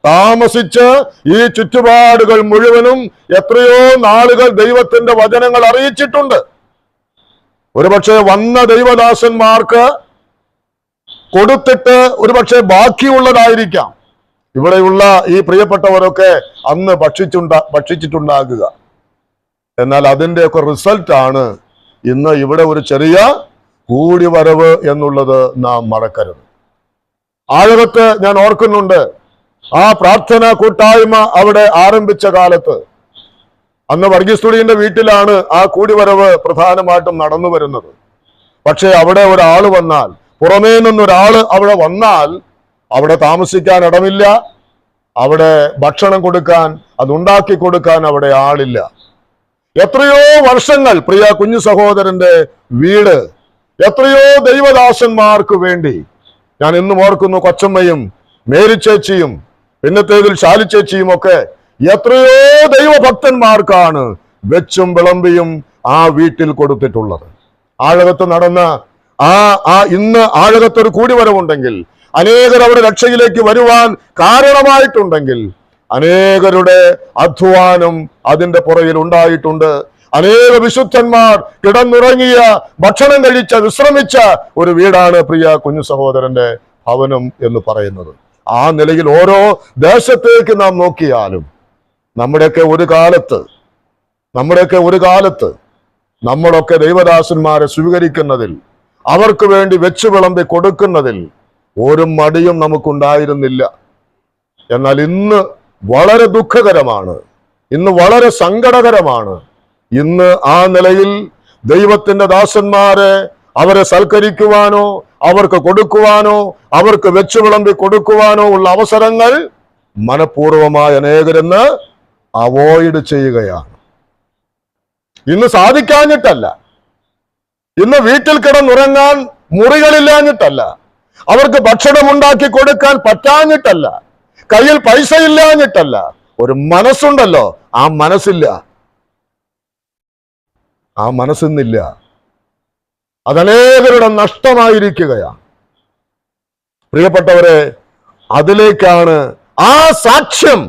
താമസിച്ച് ഈ ചുറ്റുപാടുകൾ മുഴുവനും എത്രയോ നാളുകൾ ദൈവത്തിന്റെ വചനങ്ങൾ അറിയിച്ചിട്ടുണ്ട്. ഒരുപക്ഷെ വന്ന ദൈവദാസന്മാർക്ക് കൊടുത്തിട്ട് ഒരുപക്ഷെ ബാക്കിയുള്ളതായിരിക്കാം ഇവിടെയുള്ള ഈ പ്രിയപ്പെട്ടവരൊക്കെ അന്ന് ഭക്ഷിച്ചിട്ടുണ്ടാകുക. എന്നാൽ അതിൻ്റെയൊക്കെ റിസൾട്ടാണ് ഇന്ന് ഇവിടെ ഒരു ചെറിയ കൂടിവരവ് എന്നുള്ളത് നാം മറക്കരുത്. ആഴകത്ത് ഞാൻ ഓർക്കുന്നുണ്ട്, ആ പ്രാർത്ഥന കൂട്ടായ്മ അവിടെ ആരംഭിച്ച കാലത്ത് അന്ന് വർഗീസ് തുടിയന്റെ വീട്ടിലാണ് ആ കൂടിവരവ് പ്രധാനമായിട്ടും നടന്നു വരുന്നത്. പക്ഷെ അവിടെ ഒരാൾ വന്നാൽ, പുറമേ നിന്നൊരാള് അവിടെ വന്നാൽ അവിടെ താമസിക്കാൻ ഇടമില്ല, അവിടെ ഭക്ഷണം കൊടുക്കാൻ, അതുണ്ടാക്കി കൊടുക്കാൻ അവിടെ ആളില്ല. എത്രയോ വർഷങ്ങൾ പ്രിയ കുഞ്ഞു സഹോദരന്റെ വീട് എത്രയോ ദൈവദാസന്മാർക്ക് വേണ്ടി, ഞാൻ ഇന്നും ഓർക്കുന്നു, കൊച്ചമ്മയും മേരി ചേച്ചിയും പിന്നത്തേതിൽ ശാലി ചേച്ചിയും ഒക്കെ എത്രയോ ദൈവഭക്തന്മാർക്കാണ് വെച്ചും വിളമ്പിയും ആ വീട്ടിൽ കൊടുത്തിട്ടുള്ളത്. ആഴകത്ത് നടന്ന ഇന്ന് ആഴകത്തൊരു കൂടിവരവുണ്ടെങ്കിൽ, അനേകർ അവിടെ രക്ഷയിലേക്ക് വരുവാൻ കാരണമായിട്ടുണ്ടെങ്കിൽ, അനേകരുടെ അധ്വാനം അതിന്റെ പുറകിൽ ഉണ്ടായിട്ടുണ്ട്. അനേക വിശുദ്ധന്മാർ കിടന്നുറങ്ങിയ, ഭക്ഷണം കഴിച്ച, വിശ്രമിച്ച ഒരു വീടാണ് പ്രിയ കുഞ്ഞു സഹോദരന്റെ ഭവനം എന്ന് പറയുന്നത്. ആ നിലയിൽ ഓരോ ദേശത്തേക്ക് നാം നോക്കിയാലും നമ്മുടെയൊക്കെ ഒരു കാലത്ത് നമ്മളൊക്കെ ദൈവദാസന്മാരെ സ്വീകരിക്കുന്നതിൽ, അവർക്ക് വേണ്ടി വെച്ചു വിളമ്പി കൊടുക്കുന്നതിൽ ഒരു മടിയും നമുക്കുണ്ടായിരുന്നില്ല. എന്നാൽ ഇന്ന് വളരെ ദുഃഖകരമാണ്, ഇന്ന് വളരെ സങ്കടകരമാണ്. ഇന്ന് ആ നിലയിൽ ദൈവത്തിന്റെ ദാസന്മാരെ അവരെ സൽക്കരിക്കുവാനോ, അവർക്ക് കൊടുക്കുവാനോ, അവർക്ക് വെച്ചു വിളമ്പി കൊടുക്കുവാനോ ഉള്ള അവസരങ്ങൾ മനഃപൂർവമായ അനേകരെന്ന് അവോയ്ഡ് ചെയ്യുകയാണ്. ഇന്ന് സാധിക്കാഞ്ഞിട്ടല്ല, ഇന്ന് വീട്ടിൽ കിടന്നുറങ്ങാൻ മുറികളില്ലാഞ്ഞിട്ടല്ല, അവർക്ക് ഭക്ഷണം ഉണ്ടാക്കി കൊടുക്കാൻ പറ്റാഞ്ഞിട്ടല്ല, കയ്യിൽ പൈസ ഇല്ലാഞ്ഞിട്ടല്ല. ഒരു മനസ്സുണ്ടല്ലോ, ആ മനസ്സിന്നില്ല. അതനേകരുടെ നഷ്ടമായിരിക്കുകയാണ്. പ്രിയപ്പെട്ടവരെ, അതിലേക്കാണ് ആ സാക്ഷ്യം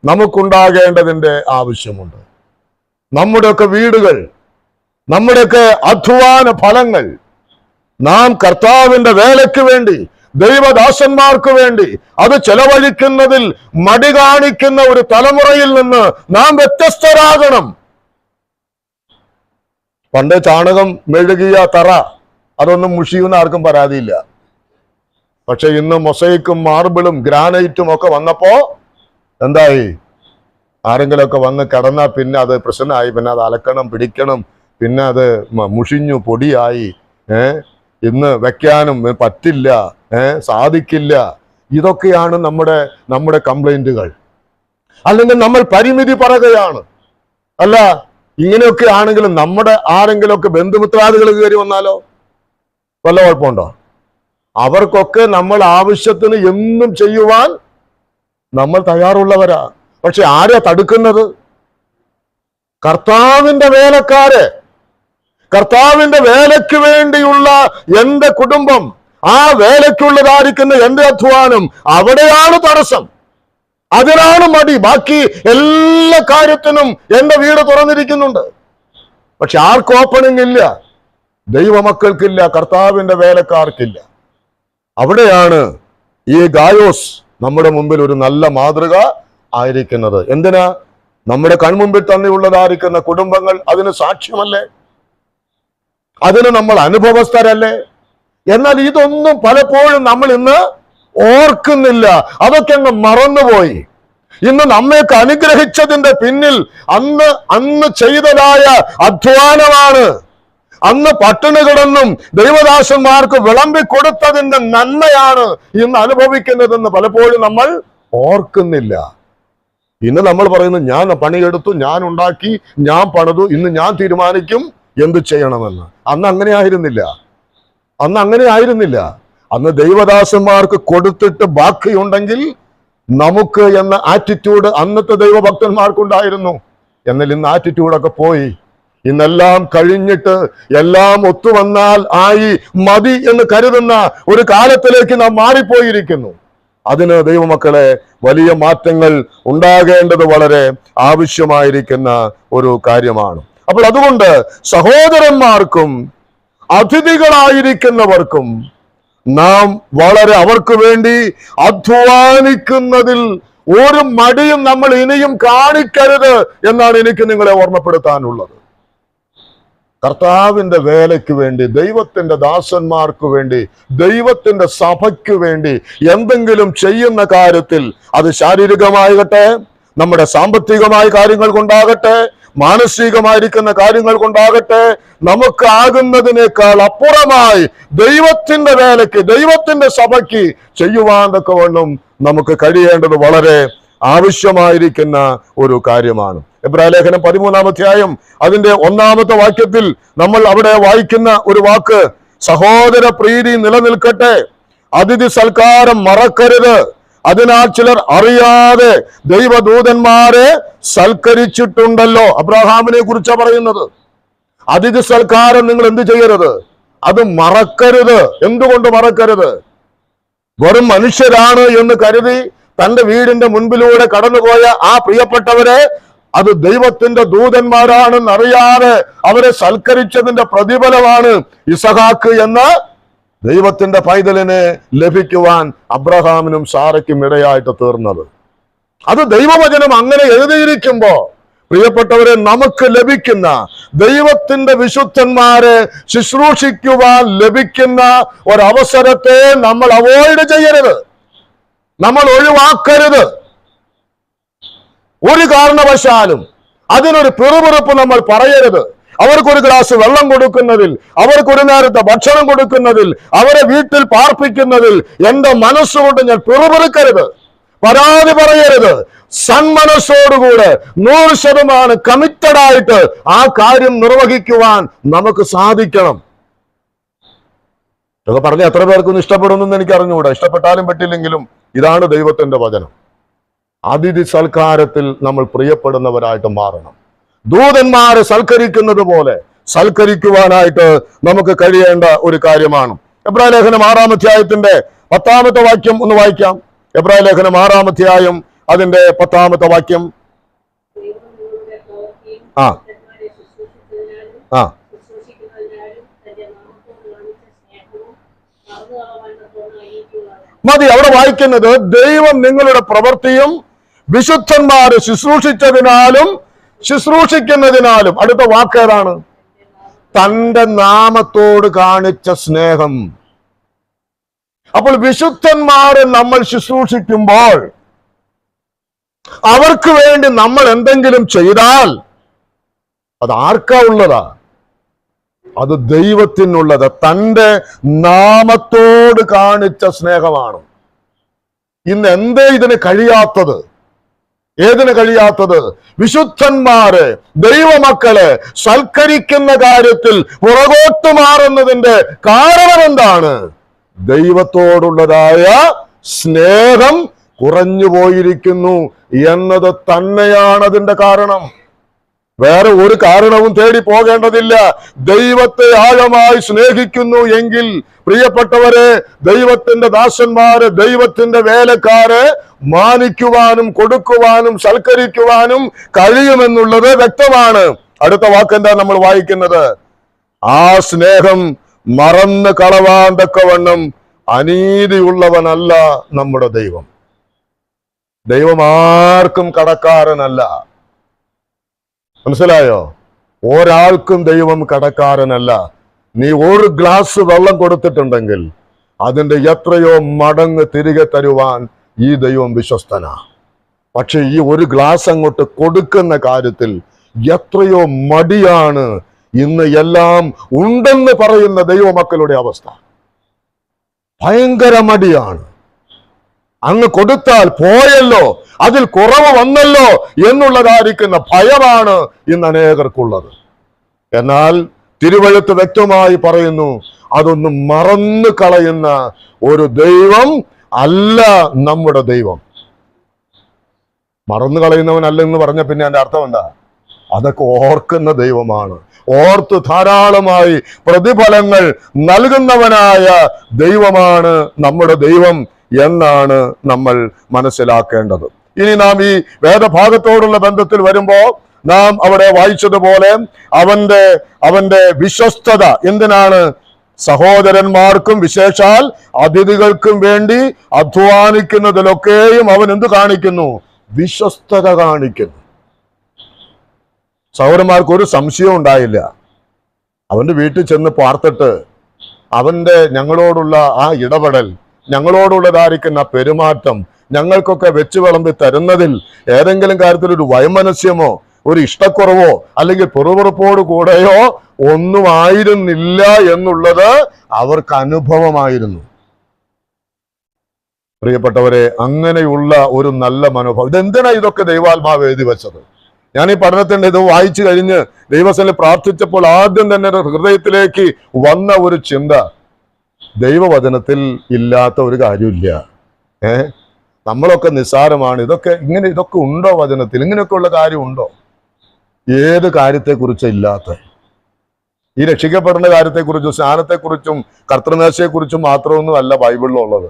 നമുക്കുണ്ടാകേണ്ടതിന്റെ ആവശ്യമുണ്ട്. നമ്മുടെയൊക്കെ വീടുകൾ, നമ്മുടെയൊക്കെ അധ്വാന ഫലങ്ങൾ നാം കർത്താവിന്റെ വേലയ്ക്ക് വേണ്ടി, ദൈവദാസന്മാർക്ക് വേണ്ടി അത് ചെലവഴിക്കുന്നതിൽ മടി കാണിക്കുന്ന ഒരു തലമുറയിൽ നിന്ന് നാം വ്യത്യസ്തരാകണം. പണ്ട് ചാണകം മെഴുകിയ തറ അതൊന്നും മുഷിയുന്ന ആർക്കും പരാതിയില്ല. പക്ഷെ ഇന്ന് മൊസൈക്കും മാർബിളും ഗ്രാനൈറ്റും ഒക്കെ വന്നപ്പോ എന്തായി? ആരെങ്കിലുമൊക്കെ വന്ന് കിടന്നാൽ പിന്നെ അത് പ്രശ്നമായി, പിന്നെ അത് അലക്കണം, പിടിക്കണം, പിന്നെ അത് മുഷിഞ്ഞു പൊടിയായി, ഇന്ന് വെക്കാനും പറ്റില്ല, സാധിക്കില്ല. ഇതൊക്കെയാണ് നമ്മുടെ കംപ്ലൈന്റുകൾ. അല്ലെങ്കിൽ നമ്മൾ പരിമിതി പറയുകയാണ്. അല്ല, ഇങ്ങനെയൊക്കെ ആണെങ്കിലും നമ്മുടെ ആരെങ്കിലുമൊക്കെ ബന്ധുമിത്രാദികൾ കയറി വന്നാലോ വല്ല കുഴപ്പമുണ്ടോ? അവർക്കൊക്കെ നമ്മൾ ആവശ്യത്തിന് എന്നും ചെയ്യുവാൻ നമ്മൾ തയ്യാറുള്ളവരാ. പക്ഷെ ആരെയാ തടുക്കുന്നത്? കർത്താവിന്റെ വേലക്കാരെ, കർത്താവിന്റെ വേലയ്ക്ക് വേണ്ടിയുള്ള എന്റെ കുടുംബം, ആ വേലയ്ക്കുള്ളതായിരിക്കുന്ന എന്റെ അധ്വാനം, അവിടെയാണ് തടസ്സം, അതിനാണ് മടി. ബാക്കി എല്ലാ കാര്യത്തിനും എന്റെ വീട് തുറന്നിരിക്കുന്നുണ്ട്. പക്ഷെ ആർക്കും ഓപ്പണിംഗ് ഇല്ല, ദൈവമക്കൾക്കില്ല, കർത്താവിന്റെ വേലക്കാർക്കില്ല. അവിടെയാണ് ഈ ഗായോസ് നമ്മുടെ മുമ്പിൽ ഒരു നല്ല മാതൃക ആയിരിക്കുന്നത്. എന്തിനാ? നമ്മുടെ കൺമുമ്പിൽ തന്നെയുള്ളതായിരിക്കുന്ന കുടുംബങ്ങൾ അതിന് സാക്ഷ്യമല്ലേ, അതിന് നമ്മൾ അനുഭവസ്ഥരല്ലേ? എന്നാൽ ഇതൊന്നും പലപ്പോഴും നമ്മൾ ഇന്ന് ഓർക്കുന്നില്ല, അതൊക്കെ അങ്ങ് മറന്നുപോയി. ഇന്ന് നമ്മയൊക്കെ അനുഗ്രഹിച്ചതിന്റെ പിന്നിൽ അന്ന് ചെയ്തതായ അധ്വാനമാണ്, അന്ന് പട്ടിണി കിടന്നും ദൈവദാസന്മാർക്ക് വിളമ്പി കൊടുത്തതിന്റെ നന്മയാണ് ഇന്ന് അനുഭവിക്കുന്നതെന്ന് പലപ്പോഴും നമ്മൾ ഓർക്കുന്നില്ല. ഇന്ന് നമ്മൾ പറയുന്നു, ഞാൻ പണിയെടുത്തു, ഞാൻ ഉണ്ടാക്കി, ഞാൻ പണിതു, ഇന്ന് ഞാൻ തീരുമാനിക്കും എന്ത് ചെയ്യണമെന്ന്. അന്ന് അങ്ങനെ ആയിരുന്നില്ല. അന്ന് ദൈവദാസന്മാർക്ക് കൊടുത്തിട്ട് ബാക്കിയുണ്ടെങ്കിൽ നമുക്ക് എന്ന ആറ്റിറ്റ്യൂഡ് അന്നത്തെ ദൈവഭക്തന്മാർക്കുണ്ടായിരുന്നു. എന്നാൽ ഇന്ന് ആറ്റിറ്റ്യൂഡൊക്കെ പോയി. ഇന്നെല്ലാം കഴിഞ്ഞിട്ട് എല്ലാം ഒത്തുവന്നാൽ ആയി മതി എന്ന് കരുതുന്ന ഒരു കാലത്തിലേക്ക് നാം മാറിപ്പോയിരിക്കുന്നു. അതിന് ദൈവമക്കളെ വലിയ മാറ്റങ്ങൾ ഉണ്ടാകേണ്ടത് വളരെ ആവശ്യമായിരിക്കുന്ന ഒരു കാര്യമാണ്. അപ്പോൾ അതുകൊണ്ട് സഹോദരന്മാർക്കും അതിഥികളായിരിക്കുന്നവർക്കും നാം വളരെ അവർക്ക് വേണ്ടി അധ്വാനിക്കുന്നതിൽ ഒരു മടിയും നമ്മൾ ഇനിയും കാണിക്കരുത് എന്നാണ് എനിക്ക് നിങ്ങളെ ഓർമ്മപ്പെടുത്താനുള്ളത്. കർത്താവിന്റെ വേലയ്ക്ക് വേണ്ടി, ദൈവത്തിന്റെ ദാസന്മാർക്ക് വേണ്ടി, ദൈവത്തിന്റെ സഭയ്ക്ക് വേണ്ടി എന്തെങ്കിലും ചെയ്യുന്ന കാര്യത്തിൽ, അത് ശാരീരികമായിട്ടെ, നമ്മുടെ സാമ്പത്തികമായ കാര്യങ്ങൾ കൊണ്ടാകട്ടെ, മാനസികമായിരിക്കുന്ന കാര്യങ്ങൾ കൊണ്ടാകട്ടെ, നമുക്ക് ആകുന്നതിനേക്കാൾ അപ്പുറമായി ദൈവത്തിന്റെ വേലയ്ക്ക്, ദൈവത്തിന്റെ സഭയ്ക്ക് ചെയ്യുവാൻ തക്കവണ്ണം നമുക്ക് കഴിയേണ്ടത് വളരെ ആവശ്യമായിരിക്കുന്ന ഒരു കാര്യമാണ്. എബ്രായലേഖനം 13-ാം അധ്യായം അതിന്റെ 1-ാമത്തെ വാക്യത്തിൽ നമ്മൾ അവിടെ വായിക്കുന്ന ഒരു വാക്ക്, സഹോദര പ്രീതി നിലനിൽക്കട്ടെ, അതിഥി സൽക്കാരം മറക്കരുത്, അതിനാൽ ചിലർ അറിയാതെ ദൈവദൂതന്മാരെ സൽക്കരിച്ചിട്ടുണ്ടല്ലോ. അബ്രഹാമിനെ കുറിച്ചാണ് പറയുന്നത്. അതിഥി സൽക്കാരം നിങ്ങൾ എന്ത് ചെയ്യരുത്? അത് മറക്കരുത്. എന്തുകൊണ്ട് മറക്കരുത്? വെറും മനുഷ്യരാണ് എന്ന് കരുതി തന്റെ വീടിന്റെ മുൻപിലൂടെ കടന്നുപോയ ആ പ്രിയപ്പെട്ടവരെ അത് ദൈവത്തിന്റെ ദൂതന്മാരാണെന്ന് അറിയാതെ അവരെ സൽക്കരിച്ചതിന്റെ പ്രതിഫലമാണ് ഇസഹാക്ക് എന്ന ദൈവത്തിന്റെ പൈതലിനെ ലഭിക്കുവാൻ അബ്രഹാമിനും സാറയ്ക്കും ഇടയായിട്ട് തീർന്നത്. അത് ദൈവവചനം അങ്ങനെ എഴുതിയിരിക്കുമ്പോ പ്രിയപ്പെട്ടവരെ, നമുക്ക് ലഭിക്കുന്ന ദൈവത്തിന്റെ വിശുദ്ധന്മാരെ ശുശ്രൂഷിക്കുവാൻ ലഭിക്കുന്ന ഒരവസരത്തെ നമ്മൾ അവോയ്ഡ് ചെയ്യരുത്, നമ്മൾ ഒഴിവാക്കരുത്. ഒരു കാരണവശാലും അതിനൊരു പിറുപിറുപ്പ് നമ്മൾ പറയരുത്. അവർക്കൊരു ഗ്ലാസ് വെള്ളം കൊടുക്കുന്നതിൽ, അവർക്കൊരു നേരത്തെ ഭക്ഷണം കൊടുക്കുന്നതിൽ, അവരെ വീട്ടിൽ പാർപ്പിക്കുന്നതിൽ എന്റെ മനസ്സുകൊണ്ട് ഞാൻ പിറുപിറുക്കരുത്, പരാതി പറയരുത്. സന്മനസ്സോടുകൂടെ 100% കമ്മിറ്റഡ് ആയിട്ട് ആ കാര്യം നിർവഹിക്കുവാൻ നമുക്ക് സാധിക്കണം. ഇതൊക്കെ പറഞ്ഞ എത്ര പേർക്കൊന്നും ഇഷ്ടപ്പെടുമെന്ന് എനിക്ക് അറിഞ്ഞുകൂടാ. ഇഷ്ടപ്പെട്ടാലും പറ്റില്ലെങ്കിലും ഇതാണ് ദൈവത്തിന്റെ വചനം. അതിഥി സൽക്കാരത്തിൽ നമ്മൾ പ്രിയപ്പെടുന്നവരായിട്ട് മാറണം. ദൂതന്മാരെ സൽക്കരിക്കുന്നത് പോലെ സൽക്കരിക്കുവാനായിട്ട് നമുക്ക് കഴിയേണ്ട ഒരു കാര്യമാണ്. എബ്രായ ലേഖനം 6-ാം അധ്യായത്തിന്റെ 10-ാമത്തെ വാക്യം ഒന്ന് വായിക്കാം. എബ്രായ ലേഖനം 6-ാം അധ്യായം അതിന്റെ 10-ാമത്തെ വാക്യം. മതി അവിടെ വായിക്കുന്നത്, ദൈവം നിങ്ങളുടെ പ്രവൃത്തിയും വിശുദ്ധന്മാരെ ശുശ്രൂഷിച്ചതിനാലും ശുശ്രൂഷിക്കുന്നതിനാലും. അടുത്ത വാക്കേതാണ്? തന്റെ നാമത്തോട് കാണിച്ച സ്നേഹം. അപ്പോൾ വിശുദ്ധന്മാരെ നമ്മൾ ശുശ്രൂഷിക്കുമ്പോൾ അവർക്ക് വേണ്ടി നമ്മൾ എന്തെങ്കിലും ചെയ്താൽ അത് ആർക്കാ ഉള്ളതാ? അത് ദൈവത്തിനുള്ളത്. തന്റെ നാമത്തോട് കാണിച്ച സ്നേഹമാണ്. ഇന്ന് എന്തേ ഇതിന് കഴിയാത്തത്? ഏതിന് കഴിയാത്തത്? വിശുദ്ധന്മാരെ, ദൈവമക്കളെ സൽക്കരിക്കുന്ന കാര്യത്തിൽ പുറകോട്ട് മാറുന്നതിന്റെ കാരണം എന്താണ്? ദൈവത്തോടുള്ളതായ സ്നേഹം കുറഞ്ഞു പോയിരിക്കുന്നു എന്നത് തന്നെയാണ് അതിന്റെ കാരണം. വേറെ ഒരു കാരണവും തേടി പോകേണ്ടതില്ല. ദൈവത്തെ ആഴമായി സ്നേഹിക്കുന്നു എങ്കിൽ പ്രിയപ്പെട്ടവരെ, ദൈവത്തിന്റെ ദാസന്മാരെ, ദൈവത്തിന്റെ വേലക്കാരെ മാനിക്കുവാനും കൊടുക്കുവാനും സൽക്കരിക്കുവാനും കഴിയുമെന്നുള്ളത് വ്യക്തമാണ്. അടുത്ത വാക്കെന്താ നമ്മൾ വായിക്കുന്നത്? ആ സ്നേഹം മറന്ന് കളവാൻ തക്കവണ്ണം അനീതിയുള്ളവനല്ല നമ്മുടെ ദൈവം. ദൈവം ആർക്കും കടക്കാരനല്ല. മനസ്സിലായോ? ഒരാൾക്കും ദൈവം കടക്കാരനല്ല. നീ ഒരു ഗ്ലാസ് വെള്ളം കൊടുത്തിട്ടുണ്ടെങ്കിൽ അതിന്റെ എത്രയോ മടങ്ങ് തിരികെ തരുവാൻ ഈ ദൈവം വിശ്വസ്തനാ. പക്ഷെ ഈ ഒരു ഗ്ലാസ് അങ്ങോട്ട് കൊടുക്കുന്ന കാര്യത്തിൽ എത്രയോ മടിയാണ് ഇന്ന് എല്ലാം ഉണ്ടെന്ന് പറയുന്ന ദൈവമക്കളുടെ അവസ്ഥ. ഭയങ്കര മടിയാണ്. അങ്ങ് കൊടുത്താൽ പോയല്ലോ, അതിൽ കുറവ് വന്നല്ലോ എന്നുള്ളതായിരിക്കുന്ന ഭയമാണ് ഇന്ന് അനേകർക്കുള്ളത്. എന്നാൽ തിരുവെഴുത്ത് വ്യക്തമായി പറയുന്നു, അതൊന്നും മറന്നു കളയുന്ന ഒരു ദൈവം അല്ല നമ്മുടെ ദൈവം. മറന്നു കളയുന്നവനല്ലെന്ന് പറഞ്ഞ പിന്നെ അതിന്റെ അർത്ഥം എന്താ? അതൊക്കെ ഓർക്കുന്ന ദൈവമാണ്. ഓർത്ത് ധാരാളമായി പ്രതിഫലങ്ങൾ നൽകുന്നവനായ ദൈവമാണ് നമ്മുടെ ദൈവം എന്നാണ് നമ്മൾ മനസ്സിലാക്കേണ്ടത്. ഇനി നാം ഈ വേദഭാഗത്തോടുള്ള ബന്ധത്തിൽ വരുമ്പോ നാം അവിടെ വായിച്ചതുപോലെ അവന്റെ വിശ്വസ്തത എന്തിനാണ്? സഹോദരന്മാർക്കും വിശേഷാൽ അതിഥികൾക്കും വേണ്ടി അധ്വാനിക്കുന്നതിലൊക്കെയും അവൻ എന്ത് കാണിക്കുന്നു? വിശ്വസ്തത കാണിക്കുന്നു. സഹോദരന്മാർക്ക് ഒരു സംശയവും ഉണ്ടായില്ല. അവന്റെ വീട്ടിൽ ചെന്ന് പാർത്തിട്ട് അവന്റെ ഞങ്ങളോടുള്ള ആ ഇടപെടൽ, ഞങ്ങളോടുള്ളതായിരിക്കുന്ന പെരുമാറ്റം, ഞങ്ങൾക്കൊക്കെ വെച്ച് വിളമ്പി തരുന്നതിൽ ഏതെങ്കിലും കാര്യത്തിൽ ഒരു വൈമനസ്യമോ ഒരു ഇഷ്ടക്കുറവോ അല്ലെങ്കിൽ പുറപുറപ്പോട് കൂടെയോ ഒന്നും ആയിരുന്നില്ല എന്നുള്ളത് അവർക്ക് അനുഭവമായിരുന്നു. പ്രിയപ്പെട്ടവരെ, അങ്ങനെയുള്ള ഒരു നല്ല മനോഭാവം. ഇതെന്തിനാ ഇതൊക്കെ ദൈവാത്മാവ് എഴുതി വെച്ചത്? ഞാൻ ഈ പഠനത്തിന്റെ ഇത് വായിച്ചു കഴിഞ്ഞ് ദൈവസന്നിധിയിൽ പ്രാർത്ഥിച്ചപ്പോൾ ആദ്യം തന്നെ ഹൃദയത്തിലേക്ക് വന്ന ഒരു ചിന്ത, ദൈവവചനത്തിൽ ഇല്ലാത്ത ഒരു കാര്യമില്ല. നമ്മളൊക്കെ നിസ്സാരമാണ്. ഇതൊക്കെ ഉണ്ടോ വചനത്തിൽ? ഇങ്ങനെയൊക്കെയുള്ള കാര്യം ഉണ്ടോ? ഏത് കാര്യത്തെക്കുറിച്ചും ഇല്ലാത്ത, ഈ രക്ഷിക്കപ്പെടുന്ന കാര്യത്തെക്കുറിച്ചും സ്നാനത്തെക്കുറിച്ചും കർത്തൃമേശയെക്കുറിച്ചും മാത്രമൊന്നും അല്ല ബൈബിളിലുള്ളത്.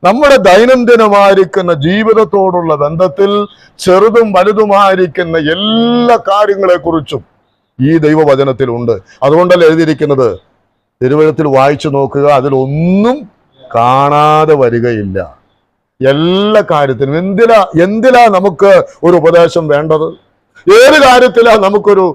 നമ്മുടെ ദൈനംദിനമായിരിക്കുന്ന ജീവിതത്തോടുള്ള ബന്ധത്തിൽ ചെറുതും വലുതുമായിരിക്കുന്ന എല്ലാ കാര്യങ്ങളെക്കുറിച്ചും ഈ ദൈവവചനത്തിലുണ്ട്. അതുകൊണ്ടല്ലേ എഴുതിയിരിക്കുന്നത്, തിരുവചനത്തിൽ വായിച്ചു നോക്കുക, അതിലൊന്നും കാണാതെ വരികയില്ല. എല്ലാ കാര്യത്തിനും എന്തിലാ നമുക്ക് ഒരു ഉപദേശം വേണ്ടത്? ഏത് കാര്യത്തിലാ നമുക്കൊരു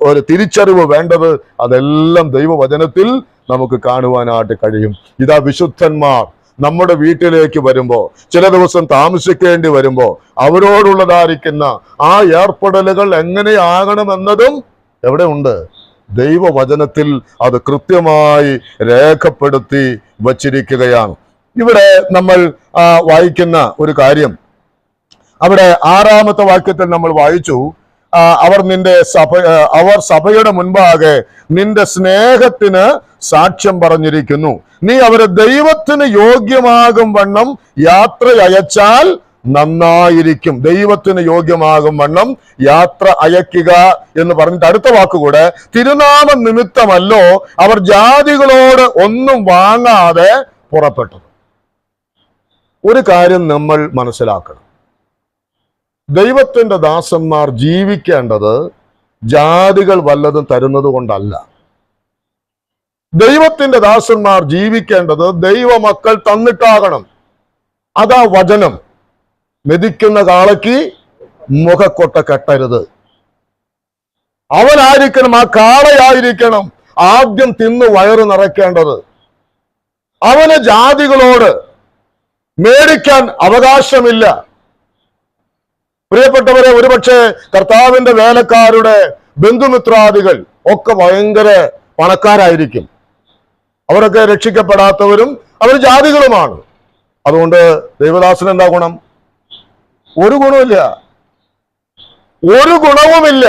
ഒരു തിരിച്ചറിവ് വേണ്ടത്? അതെല്ലാം ദൈവവചനത്തിൽ നമുക്ക് കാണുവാനായിട്ട് കഴിയും. ഇതാ വിശുദ്ധന്മാർ നമ്മുടെ വീട്ടിലേക്ക് വരുമ്പോ, ചില ദിവസം താമസിക്കേണ്ടി വരുമ്പോ അവരോടുള്ളതായിരിക്കുന്ന ആ ഏർപ്പെടലുകൾ എങ്ങനെയാകണമെന്നതും എവിടെ ഉണ്ട്? ദൈവവചനത്തിൽ അത് കൃത്യമായി രേഖപ്പെടുത്തി വച്ചിരിക്കുകയാണ്. ഇവിടെ നമ്മൾ വായിക്കുന്ന ഒരു കാര്യം, അവിടെ 6-ാമത്തെ വാക്യത്തിൽ നമ്മൾ വായിച്ചു, അവർ സഭയുടെ മുൻപാകെ നിന്റെ സ്നേഹത്തിന് സാക്ഷ്യം പറഞ്ഞിരിക്കുന്നു. നീ അവരെ ദൈവത്തിന് യോഗ്യമാകും വണ്ണം യാത്ര അയച്ചാൽ നന്നായിരിക്കും. ദൈവത്തിന് യോഗ്യമാകും വണ്ണം യാത്ര അയക്കുക എന്ന് പറഞ്ഞിട്ട് അടുത്ത വാക്കുകൂടെ, തിരുനാമ നിമിത്തമല്ലോ അവർ ജാതികളോട് ഒന്നും വാങ്ങാതെ പുറപ്പെട്ടത്. ഒരു കാര്യം നമ്മൾ മനസ്സിലാക്കണം, ദൈവത്തിന്റെ ദാസന്മാർ ജീവിക്കേണ്ടത് ജാതികൾ വല്ലതും തരുന്നത് കൊണ്ടല്ല. ദൈവത്തിന്റെ ദാസന്മാർ ജീവിക്കേണ്ടത് ദൈവമക്കൾ തന്നിട്ടാകണം. അതാ വചനം. മെതിക്കുന്ന കാളയ്ക്ക് മുഖക്കൊട്ട കെട്ടരുത്. അവനായിരിക്കണം, ആ കാളയായിരിക്കണം ആദ്യം തിന്ന് വയറ് നിറയ്ക്കേണ്ടത്. അവന് ജാതികളോട് മേടിക്കാൻ അവകാശമില്ല. പ്രിയപ്പെട്ടവരെ, ഒരുപക്ഷെ കർത്താവിന്റെ വേലക്കാരുടെ ബന്ധുമിത്രാദികൾ ഒക്കെ ഭയങ്കര പണക്കാരായിരിക്കും. അവരൊക്കെ രക്ഷിക്കപ്പെടാത്തവരും അവർ ജാതികളുമാണ്. അതുകൊണ്ട് ദൈവദാസന് എന്താ ഗുണം? ഒരു ഗുണവുമില്ല, ഒരു ഗുണവുമില്ല.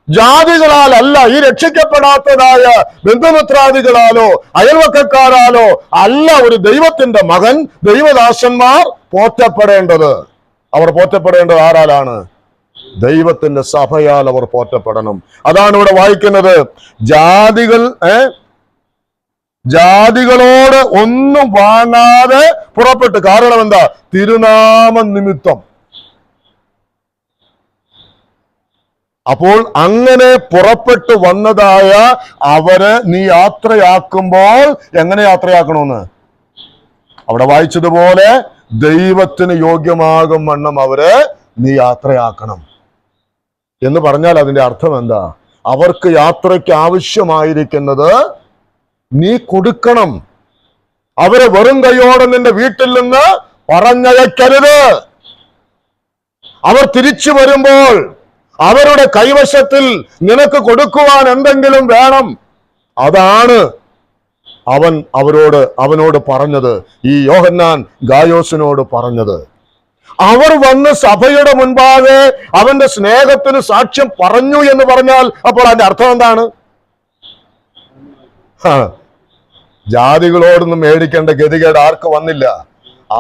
ജാതികളാലല്ല, ഈ രക്ഷിക്കപ്പെടാത്തതായ ബന്ധുമിത്രാദികളാലോ അയൽവക്കക്കാരാലോ അല്ല ഒരു ദൈവത്തിന്റെ മകൻ, ദൈവദാസന്മാർ പോറ്റപ്പെടേണ്ടത്. അവർ പോറ്റപ്പെടേണ്ടത് ആരാലാണ്? ദൈവത്തിന്റെ സഭയാൽ അവർ പോറ്റപ്പെടണം. അതാണ് ഇവിടെ വായിക്കുന്നത്. ജാതികളോട് ഒന്നും വാങ്ങാതെ പുറപ്പെട്ടു. കാരണം എന്താ? തിരുനാമ നിമിത്തം. അപ്പോൾ അങ്ങനെ പുറപ്പെട്ടു വന്നതായ അവരെ നീ യാത്രയാക്കുമ്പോൾ എങ്ങനെ യാത്രയാക്കണമെന്ന് അവിടെ വായിച്ചതുപോലെ ദൈവത്തിന് യോഗ്യമാകും വണ്ണം അവരെ നീ യാത്രയാക്കണം എന്ന് പറഞ്ഞാൽ അതിന്റെ അർത്ഥം എന്താ? അവർക്ക് യാത്രയ്ക്ക് ആവശ്യമായിരിക്കുന്നത് നീ കൊടുക്കണം. അവരെ വെറും കൈയോടെ നിന്റെ വീട്ടിൽ നിന്ന് പറഞ്ഞയക്കരുത്. അവർ തിരിച്ചു വരുമ്പോൾ അവരുടെ കൈവശത്തിൽ നിനക്ക് കൊടുക്കുവാൻ എന്തെങ്കിലും വേണം. അതാണ് അവനോട് പറഞ്ഞത്, ഈ യോഹന്നാൻ ഗായോസിനോട് പറഞ്ഞത്. അവർ വന്ന് സഭയുടെ മുൻപാകെ അവന്റെ സ്നേഹത്തിന് സാക്ഷ്യം പറഞ്ഞു എന്ന് പറഞ്ഞാൽ അപ്പോൾ അതിന്റെ അർത്ഥം എന്താണ്? ജാതികളോടൊന്നും മേടിക്കേണ്ട ഗതികേട് ആർക്ക് വന്നില്ല?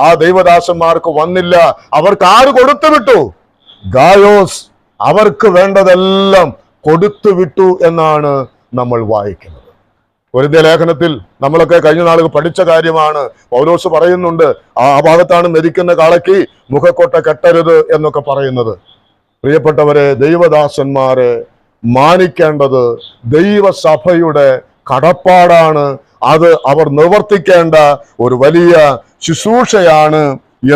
ആ ദൈവദാസന്മാർക്ക് വന്നില്ല. അവർക്ക് ആര് കൊടുത്തു വിട്ടു? ഗായോസ് അവർക്ക് വേണ്ടതെല്ലാം കൊടുത്തു വിട്ടു എന്നാണ് നമ്മൾ വായിക്കുന്നത്. കൊരിന്ത്യ ലേഖനത്തിൽ നമ്മളൊക്കെ കഴിഞ്ഞ നാളുകൾ പഠിച്ച കാര്യമാണ്. പൗലോസ് പറയുന്നുണ്ട്, ആ ഭാഗത്താണ് മെതിക്കുന്ന കാളയ്ക്ക് മുഖക്കൊട്ട കെട്ടരുത് എന്നൊക്കെ പറയുന്നത്. പ്രിയപ്പെട്ടവരെ, ദൈവദാസന്മാരെ മാനിക്കേണ്ടത് ദൈവസഭയുടെ കടപ്പാടാണ്. അത് അവർ നിവർത്തിക്കേണ്ട ഒരു വലിയ ശുശ്രൂഷയാണ്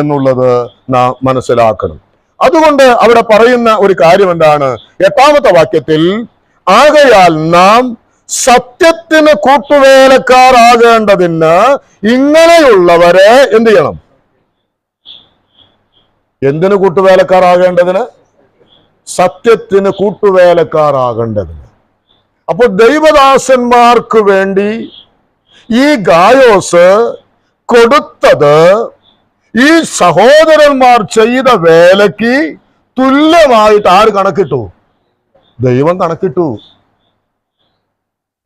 എന്നുള്ളത് നാം മനസ്സിലാക്കണം. അതുകൊണ്ട് അവിടെ പറയുന്ന ഒരു കാര്യം എന്താണ്? 8-ാമത്തെ വാക്യത്തിൽ, ആകയാൽ നാം സത്യത്തിന് കൂട്ടുവേലക്കാരാകേണ്ടതിന് ഇങ്ങനെയുള്ളവരെ എന്ത് ചെയ്യണം? എന്തിന് കൂട്ടുവേലക്കാരാകേണ്ടതിന്? സത്യത്തിന് കൂട്ടുവേലക്കാരാകേണ്ടതിന്. അപ്പോൾ ദൈവദാസന്മാർക്ക് വേണ്ടി ഈ ഗായോസ് കൊടുത്തത് ഈ സഹോദരന്മാർ ചെയ്ത വേലയ്ക്ക് തുല്യമായിട്ട് ആര് കണക്കിട്ടു? ദൈവം കണക്കിട്ടു.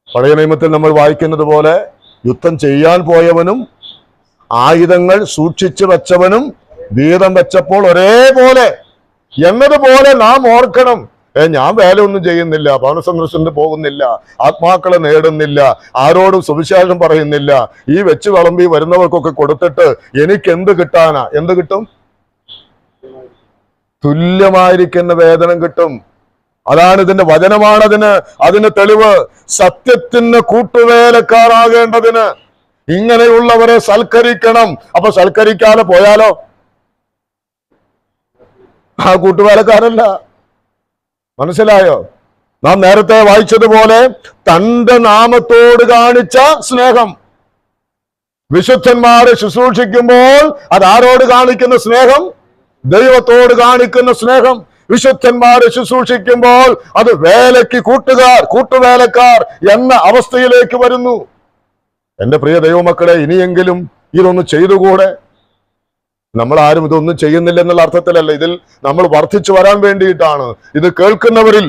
പഴയ നിയമത്തിൽ നമ്മൾ വായിക്കുന്നത് പോലെ യുദ്ധം ചെയ്യാൻ പോയവനും ആയുധങ്ങൾ സൂക്ഷിച്ചു വെച്ചവനും വീതം വെച്ചപ്പോൾ ഒരേപോലെ എന്നതുപോലെ നാം ഓർക്കണം. ഞാൻ വേല ഒന്നും ചെയ്യുന്നില്ല, ഭവനസന്ദർശനത്തിന് പോകുന്നില്ല, ആത്മാക്കളെ നേടുന്നില്ല, ആരോടും സുവിശേഷം പറയുന്നില്ല, ഈ വെച്ച് വിളമ്പി വരുന്നവർക്കൊക്കെ കൊടുത്തിട്ട് എനിക്ക് എന്ത് കിട്ടാനാ? എന്ത് കിട്ടും? തുല്യമായിരിക്കുന്ന വേതനം കിട്ടും. അതാണ് ഇതിന്റെ വചനമാണ് അതിന് തെളിവ്. സത്യത്തിന് കൂട്ടുവേലക്കാരാകേണ്ടതിന് ഇങ്ങനെയുള്ളവരെ സൽക്കരിക്കണം. അപ്പൊ സൽക്കരിക്കാതെ പോയാലോ ആ കൂട്ടുവേലക്കാരല്ല. മനസ്സിലായോ? നാം നേരത്തെ വായിച്ചതുപോലെ തന്റെ നാമത്തോട് കാണിച്ച സ്നേഹം, വിശുദ്ധന്മാരെ ശുശ്രൂഷിക്കുമ്പോൾ അത് ആരോട് കാണിക്കുന്ന സ്നേഹം? ദൈവത്തോട് കാണിക്കുന്ന സ്നേഹം. വിശുദ്ധന്മാരെ ശുശ്രൂഷിക്കുമ്പോൾ അത് വേലയ്ക്ക് കൂട്ടുവേലക്കാർ എന്ന അവസ്ഥയിലേക്ക് വരുന്നു. എന്റെ പ്രിയ ദൈവമക്കളെ, ഇനിയെങ്കിലും ഇതൊന്ന് ചെയ്തുകൂടെ? നമ്മൾ ആരും ഇതൊന്നും ചെയ്യുന്നില്ല എന്നുള്ള അർത്ഥത്തിലല്ല, ഇതിൽ നമ്മൾ വർദ്ധിച്ചു വരാൻ വേണ്ടിയിട്ടാണ്. ഇത് കേൾക്കുന്നവരിൽ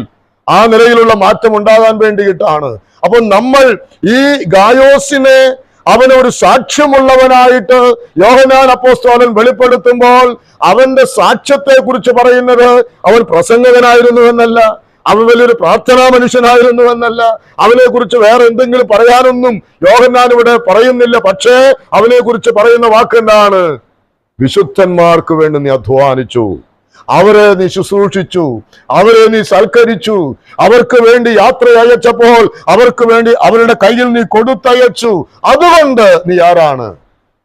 ആ നിലയിലുള്ള മാറ്റം ഉണ്ടാകാൻ വേണ്ടിയിട്ടാണ്. അപ്പൊ നമ്മൾ ഈ ഗായോസിനെ അവനൊരു സാക്ഷ്യമുള്ളവനായിട്ട് യോഹന്നാൻ അപ്പോസ്തലൻ വെളിപ്പെടുത്തുമ്പോൾ അവന്റെ സാക്ഷ്യത്തെ കുറിച്ച് പറയുന്നത് അവൻ പ്രസംഗകനായിരുന്നു എന്നല്ല, അവൻ വലിയൊരു പ്രാർത്ഥനാ മനുഷ്യനായിരുന്നു എന്നല്ല, അവനെ കുറിച്ച് വേറെ എന്തെങ്കിലും പറയാനൊന്നും യോഹന്നാൻ ഇവിടെ പറയുന്നില്ല. പക്ഷേ അവനെ കുറിച്ച് പറയുന്ന വാക്കെന്താണ്? വിശുദ്ധന്മാർക്ക് വേണ്ടി നീ അധ്വാനിച്ചു, അവരെ നീ ശുശ്രൂഷിച്ചു, അവരെ നീ സൽക്കരിച്ചു, അവർക്ക് വേണ്ടി യാത്ര അയച്ചപ്പോൾ അവർക്ക് വേണ്ടി അവരുടെ കയ്യിൽ നീ കൊടുത്തയച്ചു. അതുകൊണ്ട് നീ ആരാണ്?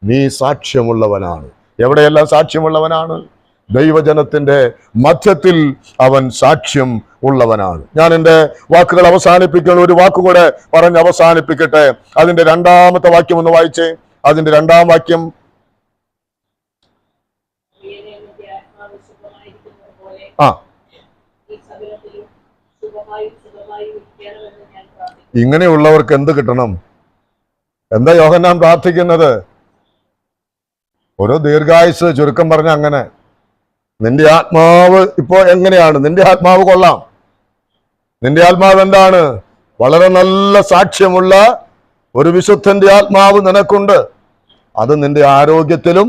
നീ സാക്ഷ്യമുള്ളവനാണ്. എവിടെയെല്ലാം സാക്ഷ്യമുള്ളവനാണ്? ദൈവജനത്തിന്റെ മധ്യത്തിൽ അവൻ സാക്ഷ്യം ഉള്ളവനാണ്. ഞാൻ എൻ്റെ വാക്കുകൾ അവസാനിപ്പിക്കുന്ന ഒരു വാക്കുകൂടെ പറഞ്ഞ് അവസാനിപ്പിക്കട്ടെ. അതിന്റെ 2-ാമത്തെ വാക്യം ഒന്ന് വായിച്ചേ. അതിന്റെ 2-ാം വാക്യം. ഇങ്ങനെയുള്ളവർക്ക് എന്ത് കിട്ടണം? എന്താ യോഹന്നാൻ പ്രാർത്ഥിക്കുന്നത്? ഒരു ദീർഘായുസ്, ചുരുക്കം പറഞ്ഞ അങ്ങനെ. നിന്റെ ആത്മാവ് ഇപ്പോ എങ്ങനെയാണ്? നിന്റെ ആത്മാവ് കൊള്ളാം. നിന്റെ ആത്മാവ് എന്താണ്? വളരെ നല്ല സാക്ഷ്യമുള്ള ഒരു വിശുദ്ധന്റെ ആത്മാവ് നിനക്കുണ്ട്. അത് നിന്റെ ആരോഗ്യത്തിലും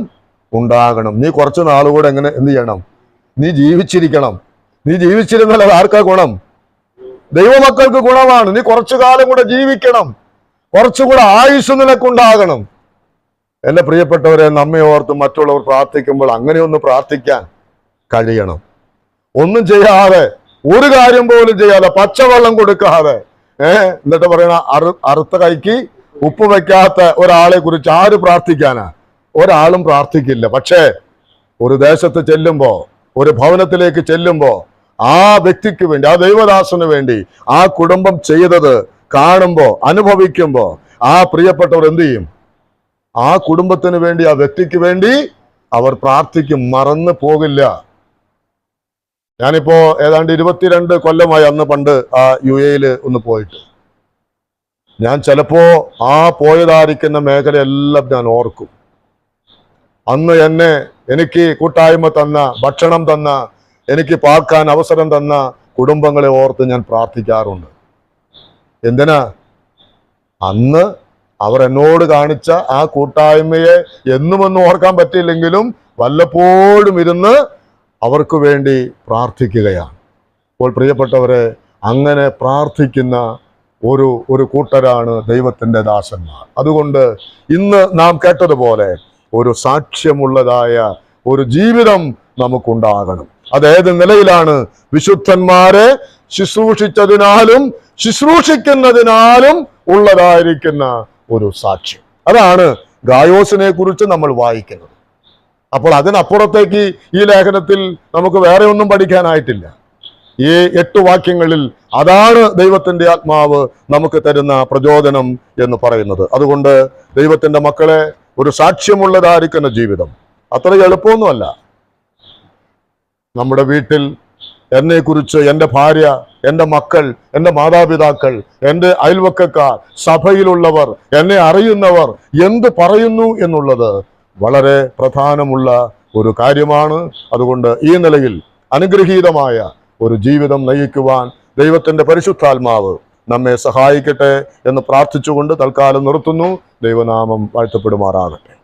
ഉണ്ടാകണം. നീ കുറച്ചു നാളുകൂടെ എന്ത് ചെയ്യണം? നീ ജീവിച്ചിരിക്കണം. നീ ജീവിച്ചിരുന്നാൽ അത് ആർക്കാ ഗുണം? ദൈവമക്കൾക്ക് ഗുണമാണ്. നീ കുറച്ചു കാലം കൂടെ ജീവിക്കണം, കുറച്ചുകൂടെ ആയുസ് നിനക്കുണ്ടാകണം. എന്റെ പ്രിയപ്പെട്ടവരെ, നമ്മെ ഓർത്ത് മറ്റുള്ളവർ പ്രാർത്ഥിക്കുമ്പോൾ അങ്ങനെയൊന്ന് പ്രാർത്ഥിക്കാൻ കഴിയണം. ഒന്നും ചെയ്യാതെ, ഒരു കാര്യം പോലും ചെയ്യാതെ, പച്ചവെള്ളം കൊടുക്കാതെ, എന്നിട്ട് പറയണ അറുത്ത കൈക്ക് ഉപ്പ് വയ്ക്കാത്ത ഒരാളെ കുറിച്ച് ആര് പ്രാർത്ഥിക്കാനാ? ഒരാളും പ്രാർത്ഥിക്കില്ല. പക്ഷേ ഒരു ദേശത്ത് ചെല്ലുമ്പോ, ഒരു ഭവനത്തിലേക്ക് ചെല്ലുമ്പോ, ആ വ്യക്തിക്ക് വേണ്ടി, ആ ദൈവദാസന് വേണ്ടി ആ കുടുംബം ചെയ്തത് കാണുമ്പോ, അനുഭവിക്കുമ്പോ ആ പ്രിയപ്പെട്ടവർ എന്ത് ചെയ്യും? ആ കുടുംബത്തിന് വേണ്ടി, ആ വ്യക്തിക്ക് വേണ്ടി അവർ പ്രാർത്ഥിക്കും. മറന്നു പോകില്ല. ഞാനിപ്പോ ഏതാണ്ട് 22 കൊല്ലമായി അന്ന് പണ്ട് ആ UAE ഒന്ന് പോയിട്ട്. ഞാൻ ചിലപ്പോ ആ പോയതായിരിക്കുന്ന മേഖലയെല്ലാം ഞാൻ ഓർക്കും. അന്ന് എനിക്ക് കൂട്ടായ്മ തന്ന, ഭക്ഷണം തന്ന, എനിക്ക് പാർക്കാൻ അവസരം തന്ന കുടുംബങ്ങളെ ഓർത്ത് ഞാൻ പ്രാർത്ഥിക്കാറുണ്ട്. എന്തിനാ? അന്ന് അവർ എന്നോട് കാണിച്ച ആ കൂട്ടായ്മയെ എന്നുമൊന്നും ഓർക്കാൻ പറ്റിയില്ലെങ്കിലും വല്ലപ്പോഴും ഇരുന്ന് അവർക്ക് വേണ്ടി പ്രാർത്ഥിക്കുകയാണ്. അപ്പോൾ പ്രിയപ്പെട്ടവരെ, അങ്ങനെ പ്രാർത്ഥിക്കുന്ന ഒരു കൂട്ടരാണ് ദൈവത്തിൻ്റെ ദാസന്മാർ. അതുകൊണ്ട് ഇന്ന് നാം കേട്ടതുപോലെ ഒരു സാക്ഷ്യമുള്ളതായ ഒരു ജീവിതം നമുക്കുണ്ടാകണം. അതേത് നിലയിലാണ്? വിശുദ്ധന്മാരെ ശുശ്രൂഷിച്ചതിനാലും ശുശ്രൂഷിക്കുന്നതിനാലും ഉള്ളതായിരിക്കുന്ന ഒരു സാക്ഷ്യം. അതാണ് ഗായോസിനെ കുറിച്ച് നമ്മൾ വായിക്കുന്നത്. അപ്പോൾ അതിനപ്പുറത്തേക്ക് ഈ ലേഖനത്തിൽ നമുക്ക് വേറെ ഒന്നും പഠിക്കാനായിട്ടില്ല. ഈ 8 വാക്യങ്ങളിൽ അതാണ് ദൈവത്തിന്റെ ആത്മാവ് നമുക്ക് തരുന്ന പ്രചോദനം എന്ന് പറയുന്നത്. അതുകൊണ്ട് ദൈവത്തിന്റെ മക്കളെ, ഒരു സാക്ഷ്യമുള്ളതായിരിക്കുന്ന ജീവിതം അത്ര എളുപ്പമൊന്നുമല്ല. നമ്മുടെ വീട്ടിൽ എന്നെക്കുറിച്ച് എൻ്റെ ഭാര്യ, എൻ്റെ മക്കൾ, എൻ്റെ മാതാപിതാക്കൾ, എൻ്റെ അയൽവക്കക്കാർ, സഭയിലുള്ളവർ, എന്നെ അറിയുന്നവർ എന്ത് പറയുന്നു എന്നുള്ളത് വളരെ പ്രധാനമുള്ള ഒരു കാര്യമാണ്. അതുകൊണ്ട് ഈ നിലയിൽ അനുഗ്രഹീതമായ ഒരു ജീവിതം നയിക്കുവാൻ ദൈവത്തിൻ്റെ പരിശുദ്ധാത്മാവ് നമ്മെ സഹായിക്കട്ടെ എന്ന് പ്രാർത്ഥിച്ചുകൊണ്ട് തൽക്കാലം നിർത്തുന്നു. ദൈവനാമം വാഴ്ത്തപ്പെടുമാറാകട്ടെ.